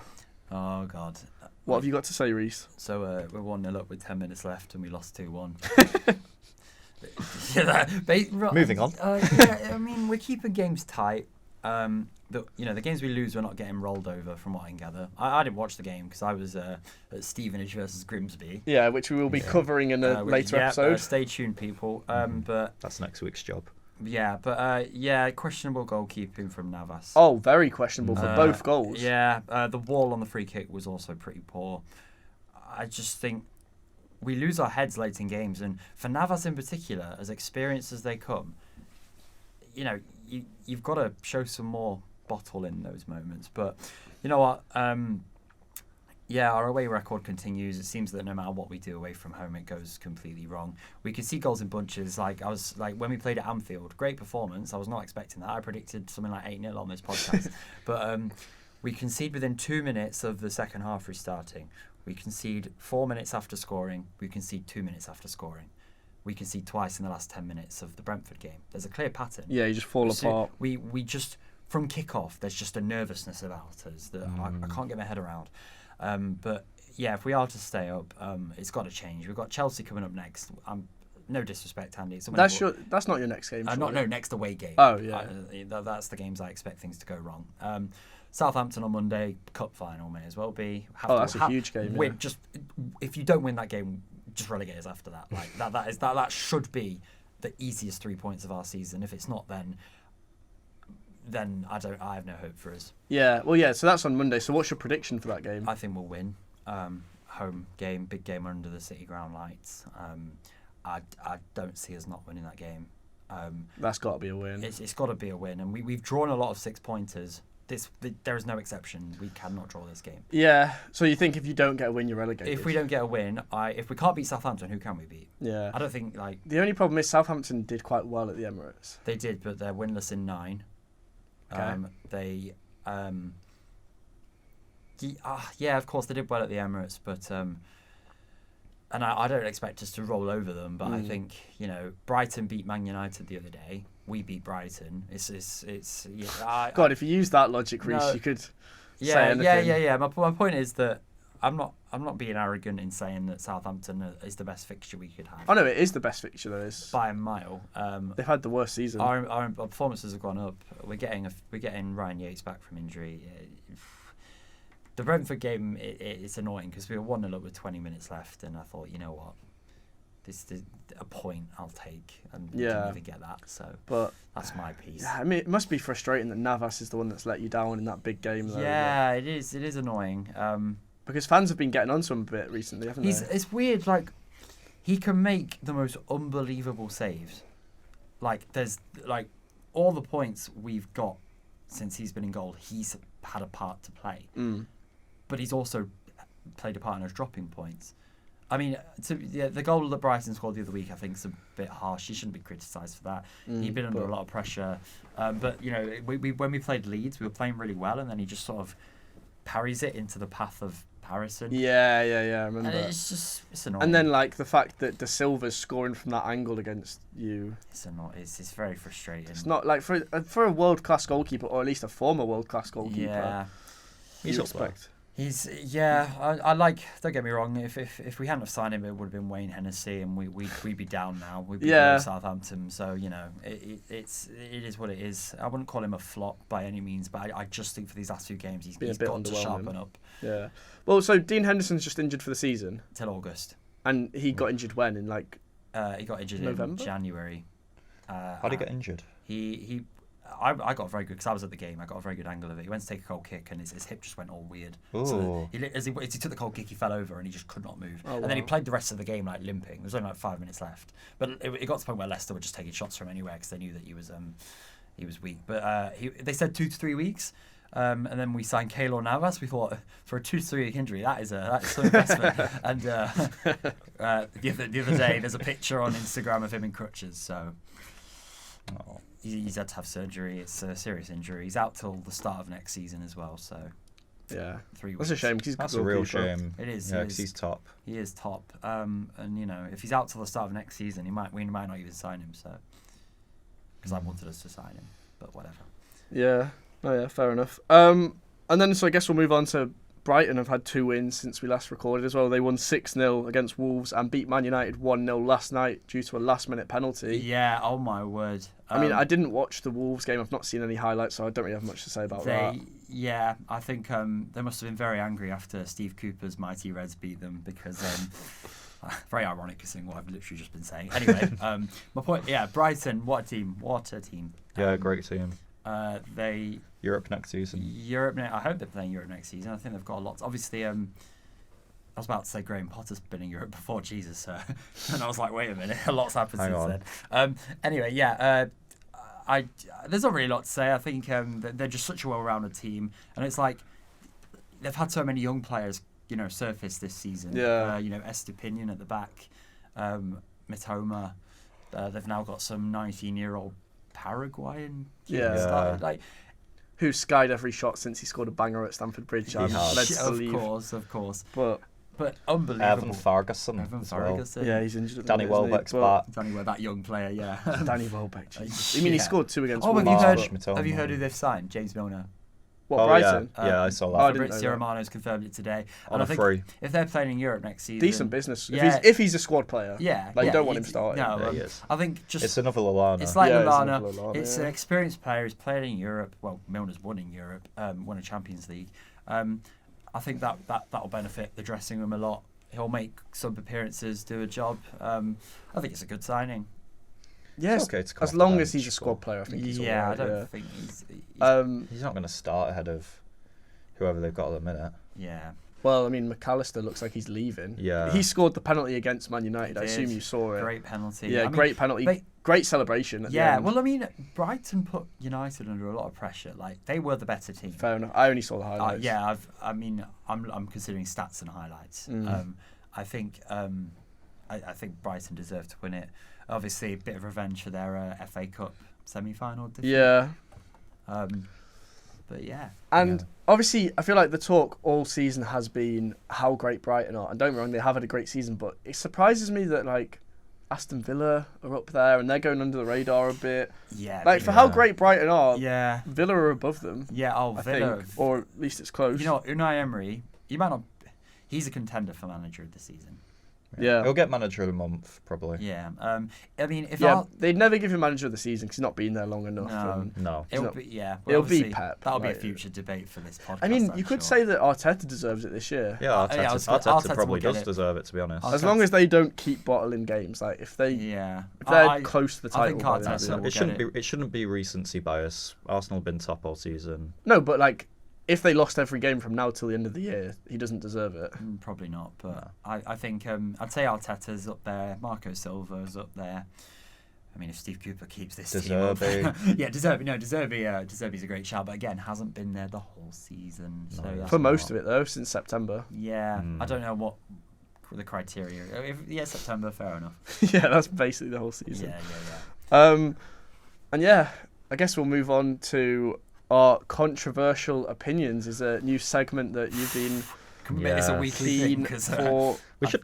Oh, God. What have you got to say, Reese? So we're 1-0 up with 10 minutes left and we lost 2-1. Moving on. Yeah, I mean, we're keeping games tight. The games we lose, we're not getting rolled over, from what I can gather. I didn't watch the game because I was at Stevenage versus Grimsby. Yeah, which we will be covering in a later episode. Stay tuned, people. But That's next week's job. questionable goalkeeping from Navas. Oh, very questionable for both goals. Yeah, the wall on the free kick was also pretty poor. I just think we lose our heads late in games, and for Navas in particular, as experienced as they come, you've got to show some more bottle in those moments. But you know what? Our away record continues. It seems that no matter what we do away from home, it goes completely wrong. We can see goals in bunches. When we played at Anfield, great performance. I was not expecting that. I predicted something like 8-0 on this podcast. But we concede within 2 minutes of the second half restarting. We concede 4 minutes after scoring. We concede 2 minutes after scoring. We concede twice in the last 10 minutes of the Brentford game. There's a clear pattern. Yeah, you just fall apart. We just, from kick-off, there's just a nervousness about us that I can't get my head around. But yeah, if we are to stay up, it's got to change. We've got Chelsea coming up next. No disrespect, Andy. That's not your next game. Next away game. Oh yeah, that's the games I expect things to go wrong. Southampton on Monday, cup final may as well be. That's a huge game. Win, Yeah. just if you don't win that game, just relegate us after that. Like that should be the easiest 3 points of our season. If it's not, then I have no hope for us. Yeah, well, yeah. So that's on Monday. So what's your prediction for that game? I think we'll win. Home game, big game under the City ground lights. I don't see us not winning that game. That's got to be a win. It's got to be a win, and we've drawn a lot of 6-pointers. There is no exception. We cannot draw this game. Yeah. So you think if you don't get a win, you're relegated? If we don't get a win, if we can't beat Southampton, who can we beat? Yeah. I don't think The only problem is Southampton did quite well at the Emirates. They did, but they're winless in 9. Okay. Of course they did well at the Emirates, but and I don't expect us to roll over them, but I think Brighton beat Man United the other day. We beat Brighton. God, if you use that logic, Reece, you could say anything. Yeah. My point is that I'm not being arrogant in saying that Southampton is the best fixture we could have. I know it is the best fixture there is by a mile. They've had the worst season. Our performances have gone up. We're getting Ryan Yates back from injury. The Brentford game, it's annoying because we were 1-0 up with 20 minutes left, and I thought, you know what, this is a point I'll take, and we didn't even get that. So, but that's my piece. Yeah, I mean, it must be frustrating that Navas is the one that's let you down in that big game, though. Yeah, it is. It is annoying. Because fans have been getting onto him a bit recently, haven't they? It's weird. Like, he can make the most unbelievable saves. Like, there's all the points we've got since he's been in goal, he's had a part to play. But he's also played a part in us dropping points. I mean, the goal that Brighton scored the other week, I think, is a bit harsh. He shouldn't be criticised for that. He'd been under a lot of pressure. But, you know, when we played Leeds, we were playing really well, and then he just sort of parries it into the path of Harrison. Yeah, I remember. And it's annoying. And then, like, the fact that De Silva's scoring from that angle against you. It's annoying. It's very frustrating. It's not, like, for a world-class goalkeeper, or at least a former world-class goalkeeper. Yeah. He's you up there. expect. I like. Don't get me wrong. If we hadn't have signed him, it would have been Wayne Hennessy, and we'd be down now. We'd be below Southampton. So you know, it is what it is. I wouldn't call him a flop by any means, but I just think for these last few games, he's got to sharpen up. Yeah. Well, so Dean Henderson's just injured for the season Till August. and he got injured when in like. He got injured November? in January. How did he get injured? I got very good because I was at the game. I got a very good angle of it. He went to take a cold kick and his hip just went all weird. Ooh. So as he took the cold kick, he fell over and he just could not move. And then he played the rest of the game like limping. There was only like 5 minutes left, but it got to the point where Leicester were just taking shots from anywhere because they knew that he was weak. But they said 2 to 3 weeks. And then we signed Keylor Navas. We thought for a 2 to 3 week injury, that's some investment. And the other day, there's a picture on Instagram of him in crutches. So he's had to have surgery. It's a serious injury. He's out till the start of next season as well. So 3 weeks. That's a shame because he's That's a real shame. It is. Yeah, because he's top. He is top. And you know, if he's out till the start of next season, we might not even sign him. So because I wanted us to sign him, but whatever. Yeah. Oh yeah, fair enough. And then so I guess we'll move on to Brighton. Have had 2 wins since we last recorded as well. They won 6-0 against Wolves and beat Man United 1-0 last night due to a last-minute penalty. Yeah. Oh my word. I mean, I didn't watch the Wolves game. I've not seen any highlights, so I don't really have much to say about that. Yeah, I think they must have been very angry after Steve Cooper's mighty Reds beat them because. Very ironic considering what I've literally just been saying. Anyway, my point. Yeah, Brighton. What a team! What a team! Yeah, great team. They Europe next season. I hope they're playing Europe next season. I think they've got a lot. Obviously, I was about to say Graham Potter's been in Europe before, Jesus. And I was like, wait a minute, a lot's happened since then. Anyway, yeah. There's not really a lot to say. I think they're just such a well-rounded team, and it's like they've had so many young players, you know, surface this season. Yeah. You know, Estepinian at the back, Mitoma. They've now got some 19-year-old Paraguayan kids who skied every shot since he scored a banger at Stamford Bridge. I'm led to believe. Of course. But unbelievable. Evan Ferguson. Well. Yeah, he's injured. Danny Welbeck's back. That young player, yeah. Danny Welbeck. Jesus. I mean, he scored 2 against Wolves. Wolves. Have you heard who they've signed? James Milner. What, Brighton? Yeah, I saw that. Fabrizio Romano's confirmed it today. On a free. If they're playing in Europe next season, decent business. Yeah. If he's a squad player, you don't want him starting. No, he is. I think just It's another Lallana. It's like Lallana. Lallana. It's an experienced player. He's played in Europe. Well, Milner's won in Europe. Won a Champions League. I think that'll benefit the dressing room a lot. He'll make sub appearances, do a job. I think it's a good signing. Yes, okay to as long as he's a squad player, I think he's all right. I don't think he's not going to start ahead of whoever they've got at the minute. Yeah. Well, I mean, McAllister looks like he's leaving. Yeah. He scored the penalty against Man United. I assume you saw it. Great penalty. Yeah, great penalty. Great celebration at the end. Well, I mean, Brighton put United under a lot of pressure. Like, they were the better team. Fair enough. I only saw the highlights. I'm considering stats and highlights. I think Brighton deserve to win it. Obviously, a bit of revenge for their FA Cup semi-final defeat. Yeah. But yeah. And obviously, I feel like the talk all season has been how great Brighton are. And don't get me wrong, they have had a great season, but it surprises me that like Aston Villa are up there and they're going under the radar a bit. Yeah. Like for how great Brighton are, yeah, Villa are above them. Yeah. I think, or at least it's close. You know, Unai Emery, he's a contender for manager of the season. Yeah. He'll get manager of the month, probably. Yeah. I mean, they'd never give him manager of the season because he's not been there long enough. No. It'll be it'll be Pep. That'll be a future debate for this podcast. I mean, you could say that Arteta deserves it this year. Yeah, Arteta probably does deserve it, to be honest. As long as they don't keep bottling games, like if they're close to the title. I think Arteta it shouldn't be recency bias. Arsenal have been top all season. No, but like, if they lost every game from now till the end of the year, he doesn't deserve it. Probably not, but no. I think I'd say Arteta's up there, Marco Silva's up there. I mean, if Steve Cooper keeps this De team up, Zerbi. yeah, De Zerbi. No, De Zerbi's a great shout, but again, hasn't been there the whole season. So that's For most not- of it though, since September. Yeah, I don't know what the criteria. September, fair enough. Yeah, that's basically the whole season. Yeah. And yeah, I guess we'll move on to our controversial opinions. Is a new segment that you've been Can we make this a Yeah. weekly thing? keen 'Cause, for.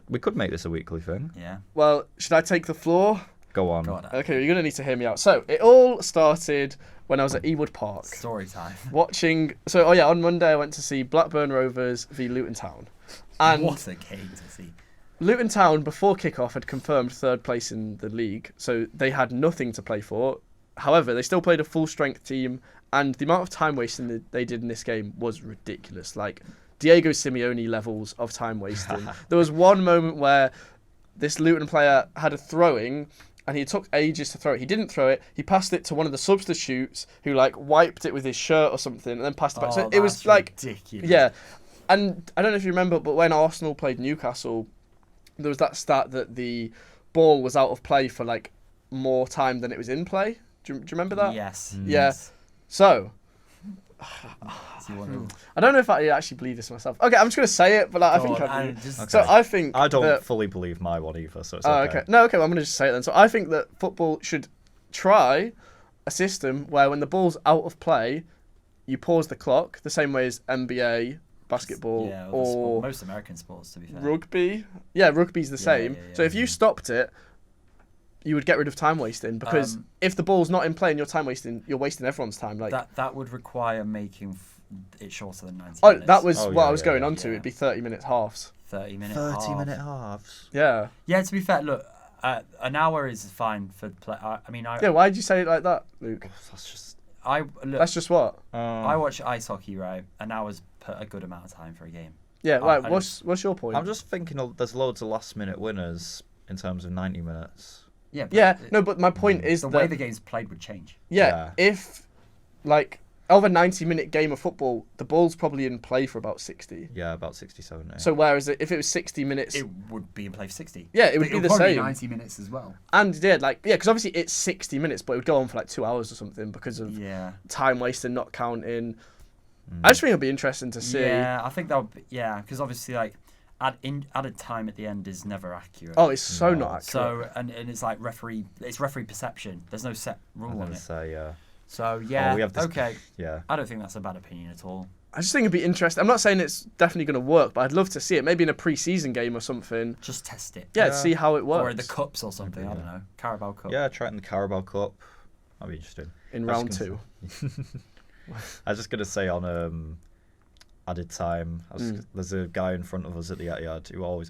We could make this a weekly thing. yeah. Well, should I take the floor? Go on. God, Okay, you're gonna need to hear me out. So it all started when I was at Ewood Park story time. watching. So on Monday I went to see Blackburn Rovers v Luton Town, and What a game to see. Luton Town before kickoff had confirmed third place in the league, so they had nothing to play for. However, they still played a full strength team, and the amount of time wasting that they did in this game was ridiculous. Like Diego Simeone levels of time wasting. There was one moment where this Luton player had a throwing, and he took ages to throw it. He didn't throw it. He passed it to one of the substitutes, who like wiped it with his shirt or something, and then passed it back. So it was like, ridiculous. yeah. And I don't know if you remember, but when Arsenal played Newcastle, there was that stat that the ball was out of play for like more time than it was in play. Do you remember that? Yes. Yeah. Yes. So So you want to- I don't know if I actually believe this myself. Okay, I'm just gonna say it, but like, I Go think on, I do. and just- Okay. So I think I don't that- fully believe my one either, so it's Oh, okay. okay. No, okay. Well, I'm gonna just say it then. So I think that football should try a system where when the ball's out of play, you pause the clock, the same way as NBA, basketball, yeah, or most American sports, to be fair. rugby. Yeah, rugby's the Yeah, same. yeah, So if you stopped it, you would get rid of time wasting, because if the ball's not in play and you're time wasting, you're wasting everyone's time. Like that would require making it shorter than 90 oh, minutes. that was Oh, what yeah, I was yeah, going yeah. on to. Yeah. It'd be 30-minute halves. 30-minute 30-minute halves. Yeah. Yeah, to be fair, look, an hour is fine for play. I mean, Yeah. Why did you say it like that, Luke? That's just. That's just what. I watch ice hockey, right? An hour's put a good amount of time for a game. Yeah. I Right. What's your point? I'm just thinking there's loads of last-minute winners in terms of 90 minutes. Yeah. But Yeah. No, but my point is the that way the game's played would change. yeah, if like over a 90-minute game of football, the ball's probably in play for about 60. Yeah, about 67. So whereas if it was 60 minutes, It would be in play for 60. yeah, it would But be it'll the probably same. 90 minutes as well. And because obviously it's 60 minutes, but it would go on for like 2 hours or something because of Yeah. time wasting, not counting. I just think it'll be interesting to see. Yeah, I think that would be, because obviously, like, added time at the end is never accurate. Oh, it's so No. not accurate. So, and it's like referee perception. There's no set I'm rule on gonna it. say yeah. So, yeah, we have this- okay. Yeah. I don't think that's a bad opinion at all. I just think it'd be interesting. I'm not saying it's definitely going to work, but I'd love to see it. Maybe in a pre-season game or something. Just test it. Yeah, Yeah. see how it works. Or in the cups or something. I don't know. Carabao Cup. Yeah, try it in the Carabao Cup. That'd be interesting. in I was round gonna 2. I was just gonna say on added time. There's a guy in front of us at the Etihad who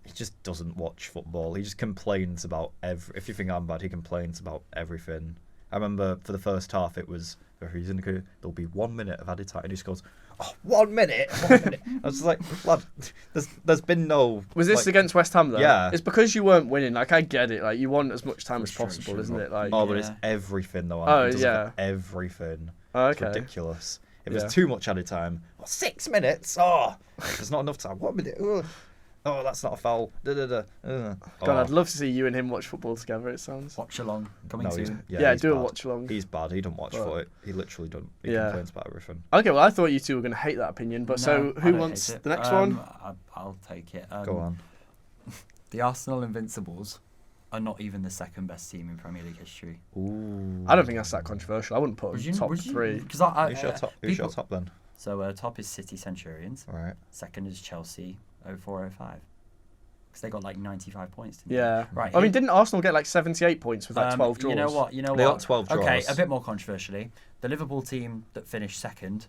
he just doesn't watch football. He just complains about if you think I'm bad, he complains about everything. I remember for the first half it was there'll be 1 minute of added time, and he just goes, "Oh, 1 minute, 1 minute." I was just like, lad, there's been no. Was this like, against West Ham though? Yeah. It's because you weren't winning. Like I get it. Like you want as much time as Frustration. possible, isn't it? Like Oh, but it's Yeah. everything though. Oh, He does it yeah. for everything. oh, It's okay. ridiculous. If Yeah. there's too much added time, 6 minutes. Oh, there's not enough time. 1 minute. Ugh. Oh, that's not a foul. Da, da, da. God, Oh. I'd love to see you and him watch football together. It sounds. Watch along. Coming No, he's- soon. Yeah, he's do a bad. watch along. He's bad. He don't watch But- for it. He literally don't. He Yeah. complains about everything. Okay, well I thought you two were going to hate that opinion, but No, so I who don't wants hate it. the next one? I'll take it. Go on. The Arsenal Invincibles are not even the second best team in Premier League history. Ooh. I don't think that's that controversial. I wouldn't put them top 3. Because Who's your top? Who's your top then? So top is City Centurions. All right. Second is Chelsea 0405. Because they got like 95 points. Didn't Yeah. They? Right. I mean, didn't Arsenal get like 78 points with like 12 draws? You know what? They got 12 Okay, draws. a bit more controversially, the Liverpool team that finished second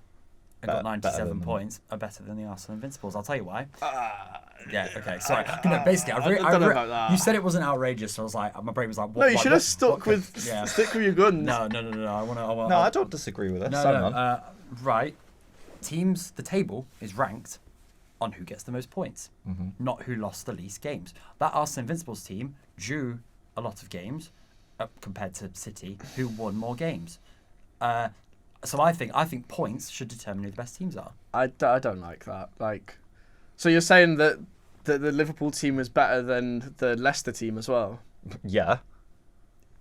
and got Better 97 than them. points are better than the Arsenal Invincibles. I'll tell you why. Ah, Yeah. Okay. Sorry. No, basically, I don't know about that. You said it wasn't outrageous, so I was like, my brain was like, what? No, you what- should have what- stuck what- with Yeah. stick with your guns. No. I want to. No, I don't disagree with this. No, Hang no. on. Right. The table is ranked on who gets the most points, not who lost the least games. That Arsenal Invincibles team drew a lot of games compared to City, who won more games. So I think points should determine who the best teams are. I don't like that. Like, so you're saying that the Liverpool team was better than the Leicester team as well? Yeah.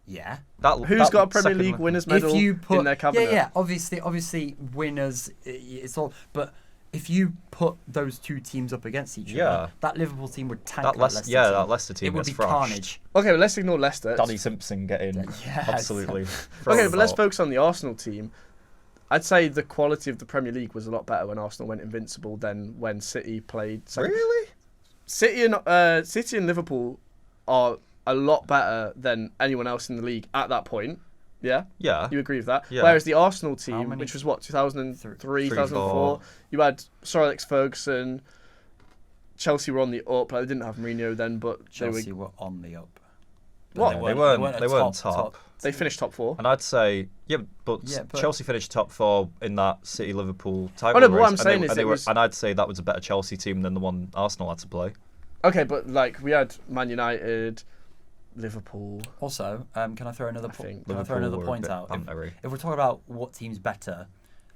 Yeah. Who's got a Premier League winners medal If you put, in their cabinet? Yeah. Obviously, winners. It's all. But if you put those two teams up against each other, that Liverpool team would tank that Leicester team. that Leicester team. It would be thrashed. carnage. Okay, but let's ignore Leicester. Danny Simpson getting absolutely. Okay, but let's focus on the Arsenal team. I'd say the quality of the Premier League was a lot better when Arsenal went invincible than when City played. Really? City and Liverpool are a lot better than anyone else in the league at that point. Yeah? Yeah. You agree with that? Yeah. Whereas the Arsenal team, which was 2003, 2004, you had Sir Alex Ferguson, Chelsea were on the up. They didn't have Mourinho then, but Chelsea were on the up. What? They weren't top. They finished top 4. And I'd say, but Chelsea finished top 4 in that City-Liverpool title no, but race. what I'm saying is and I'd say that was a better Chelsea team than the one Arsenal had to play. Okay, but we had Man United, Liverpool. Also, can I throw another point out? Bantery. If we're talking about what team's better,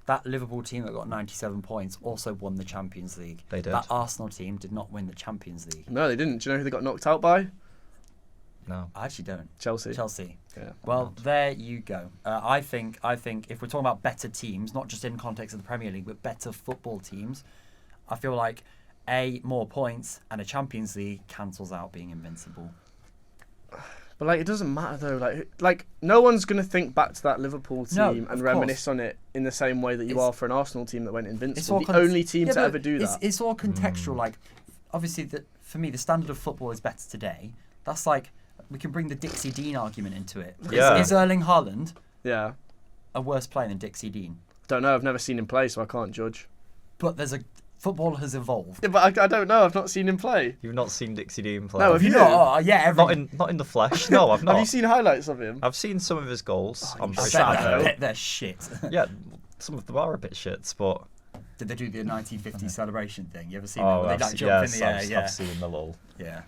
that Liverpool team that got 97 points also won the Champions League. They did. That Arsenal team did not win the Champions League. No, they didn't. Do you know who they got knocked out by? No. I actually don't. Chelsea. Yeah. Well, there you go. I think if we're talking about better teams, not just in context of the Premier League, but better football teams, I feel like more points and a Champions League cancels out being invincible. But it doesn't matter though. Like no one's gonna think back to that Liverpool team and reminisce on it in the same way that you are for an Arsenal team that went invincible. The only team to ever do that. It's all contextual. Like, obviously, for me, the standard of football is better today. That's like we can bring the Dixie Dean argument into it. Yeah. Is Erling Haaland a worse player than Dixie Dean? Don't know. I've never seen him play, so I can't judge. But football has evolved. Yeah, but I don't know. I've not seen him play. You've not seen Dixie Dean play? No, have you? Not? Yeah, not in the flesh. No, I've not. Have you seen highlights of him? I've seen some of his goals. I'm pretty I sure. bet they're shit. Yeah, some of them are a bit shits, but. Did they do the 1950 celebration thing? You ever seen that? Where they jump in the air? Yeah. I've seen the little. Yeah.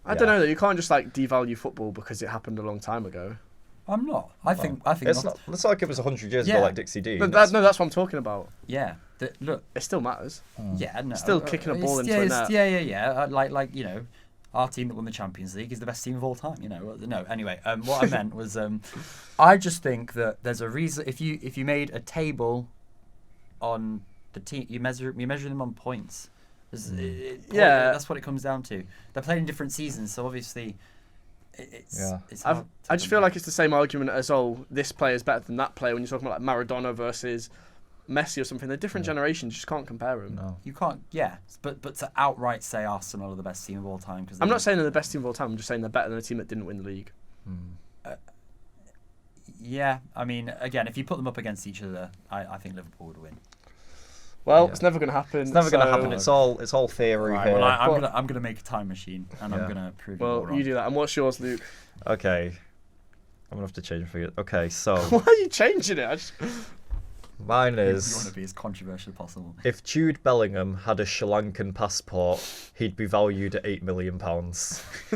I don't know though. You can't just devalue football because it happened a long time ago. I'm not. I think it's not like it was 100 years ago, like Dixie Dean. That's what I'm talking about. Yeah. Look, it still matters. Yeah, no. Still kicking a ball into a net. Yeah. Like our team that won the Champions League is the best team of all time. No. Anyway, what I meant was, I just think that there's a reason. If you made a table on the team, you measure them on points. That's what it comes down to. They're playing in different seasons, so obviously. I just feel like it's the same argument as this player is better than that player when you're talking about Maradona versus Messi or something. They're different generations. You just can't compare them. No. You can't. Yeah, but to outright say Arsenal are the best team of all time because I'm not saying they're the best team of all time. I'm just saying they're better than a team that didn't win the league. Yeah, I mean, again, if you put them up against each other, I think Liverpool would win. Well, it's never going to happen. It's never going to happen. It's all theory here. Well, I'm going to make a time machine and I'm going to prove you all wrong. You do that. And what's yours, Luke? Okay. I'm going to have to change it. Okay, so... Why are you changing it? Mine is... You want to be as controversial as possible. If Jude Bellingham had a Sri Lankan passport, he'd be valued at £8 million.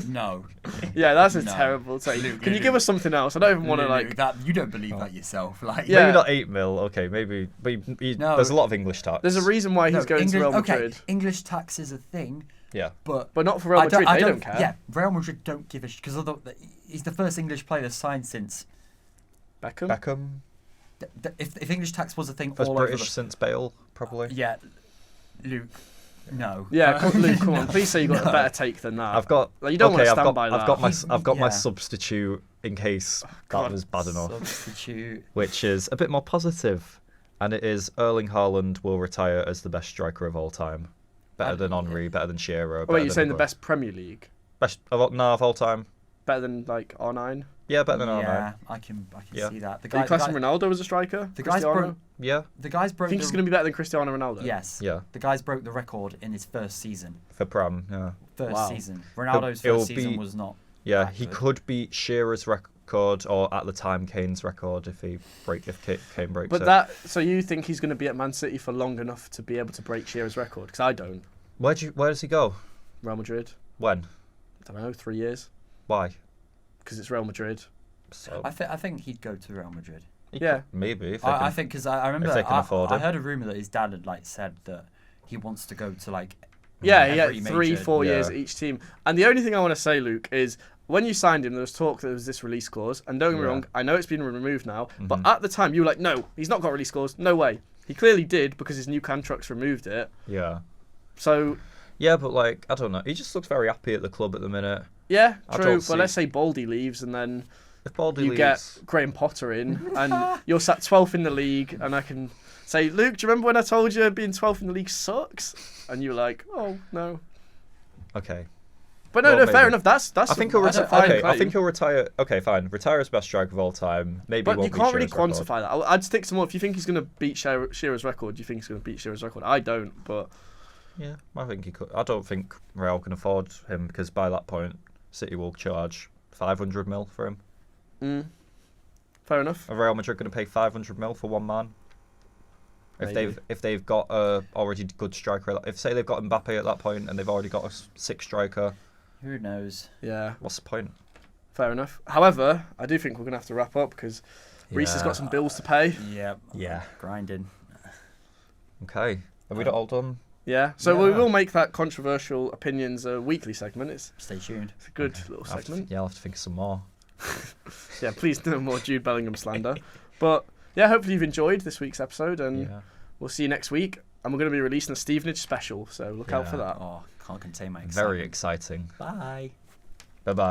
No. Yeah, that's a terrible take. Can you give us something else? I don't even want to that. You don't believe that yourself. Maybe not 8 mil. Okay, maybe. But there's a lot of English tax. There's a reason why he's going to Real Madrid. Okay, English tax is a thing. Yeah. But not for Real Madrid. They don't care. Yeah, Real Madrid don't give a shit because he's the first English player that's signed since Beckham. If English tax was a thing, first all British over since Bale, probably. Yeah, Luke. No. Yeah, Luke, come on. Please say you got a better take than that. I've got. You don't want to stand by that. I've got my substitute in case that was bad enough. Substitute. Which is a bit more positive, and it is Erling Haaland will retire as the best striker of all time, better than Henry, better than Shearer. Wait, you're saying the best Premier League? Best of all time. Better than R9? Yeah, better than R9. Yeah, I can see that. Are you classing Ronaldo as a striker? The guy's broke. Yeah. The guy's broke. You think he's going to be better than Cristiano Ronaldo? Yes. Yeah. The guy's broke the record in his first season. For Prem, yeah. First season. Ronaldo's first season was not. Yeah, he could beat Shearer's record, or at the time Kane's record if Kane breaks it. But so you think he's going to be at Man City for long enough to be able to break Shearer's record? Because I don't. Where does he go? Real Madrid. When? I don't know. 3 years. Why? Because it's Real Madrid. So I think he'd go to Real Madrid. Maybe. I think because I remember if they can afford I it. heard a rumor that his dad had said that he wants to go to he had 3-4 years at each team. And the only thing I want to say, Luke, is when you signed him, there was talk that there was this release clause. And don't get me wrong, I know it's been removed now. But at the time, you were like, no, he's not got a release clause. No way. He clearly did because his new contracts removed it. Yeah. So... Yeah, but, like, I don't know. He just looks very happy at the club at the minute. Yeah, I true. don't But see- let's say Baldy leaves and then If Baldy you leaves... get Graham Potter in and you're sat 12th in the league and I can say, Luke, do you remember when I told you being 12th in the league sucks? And you're like, oh, no. Okay. But no, Well, fair maybe. enough. That's I think he'll that's a retire. fine Okay, I claim. think he'll retire. Okay, fine. Retire as best striker of all time. Maybe But won't you beat can't really Shearer's record. quantify that. I'd stick to more. If you think he's going to beat Shearer's record, do you think he's going to beat Shearer's record? I don't, but... Yeah, I think he could. I don't think Real can afford him because by that point, City will charge 500 mil for him. Fair enough. Are Real Madrid going to pay 500 mil for one man? Maybe. If they've got a already good striker, if say they've got Mbappe at that point and they've already got a sixth striker, Who knows? Yeah, what's the point? fair enough. However, I do think we're going to have to wrap up because Reece has got some bills to pay. Yep. Yeah. Grinding. Okay, are we not all done? Yeah, so we Yeah. will make that controversial opinions a weekly segment. It's Stay tuned. a good little I'll have to segment. I'll have to think of some more. Yeah, please no more Jude Bellingham slander. But yeah, hopefully you've enjoyed this week's episode and Yeah. we'll see you next week. And we're going to be releasing a Stevenage special, so look out for Yeah. that. Oh, can't contain my excitement. Very exciting. Bye.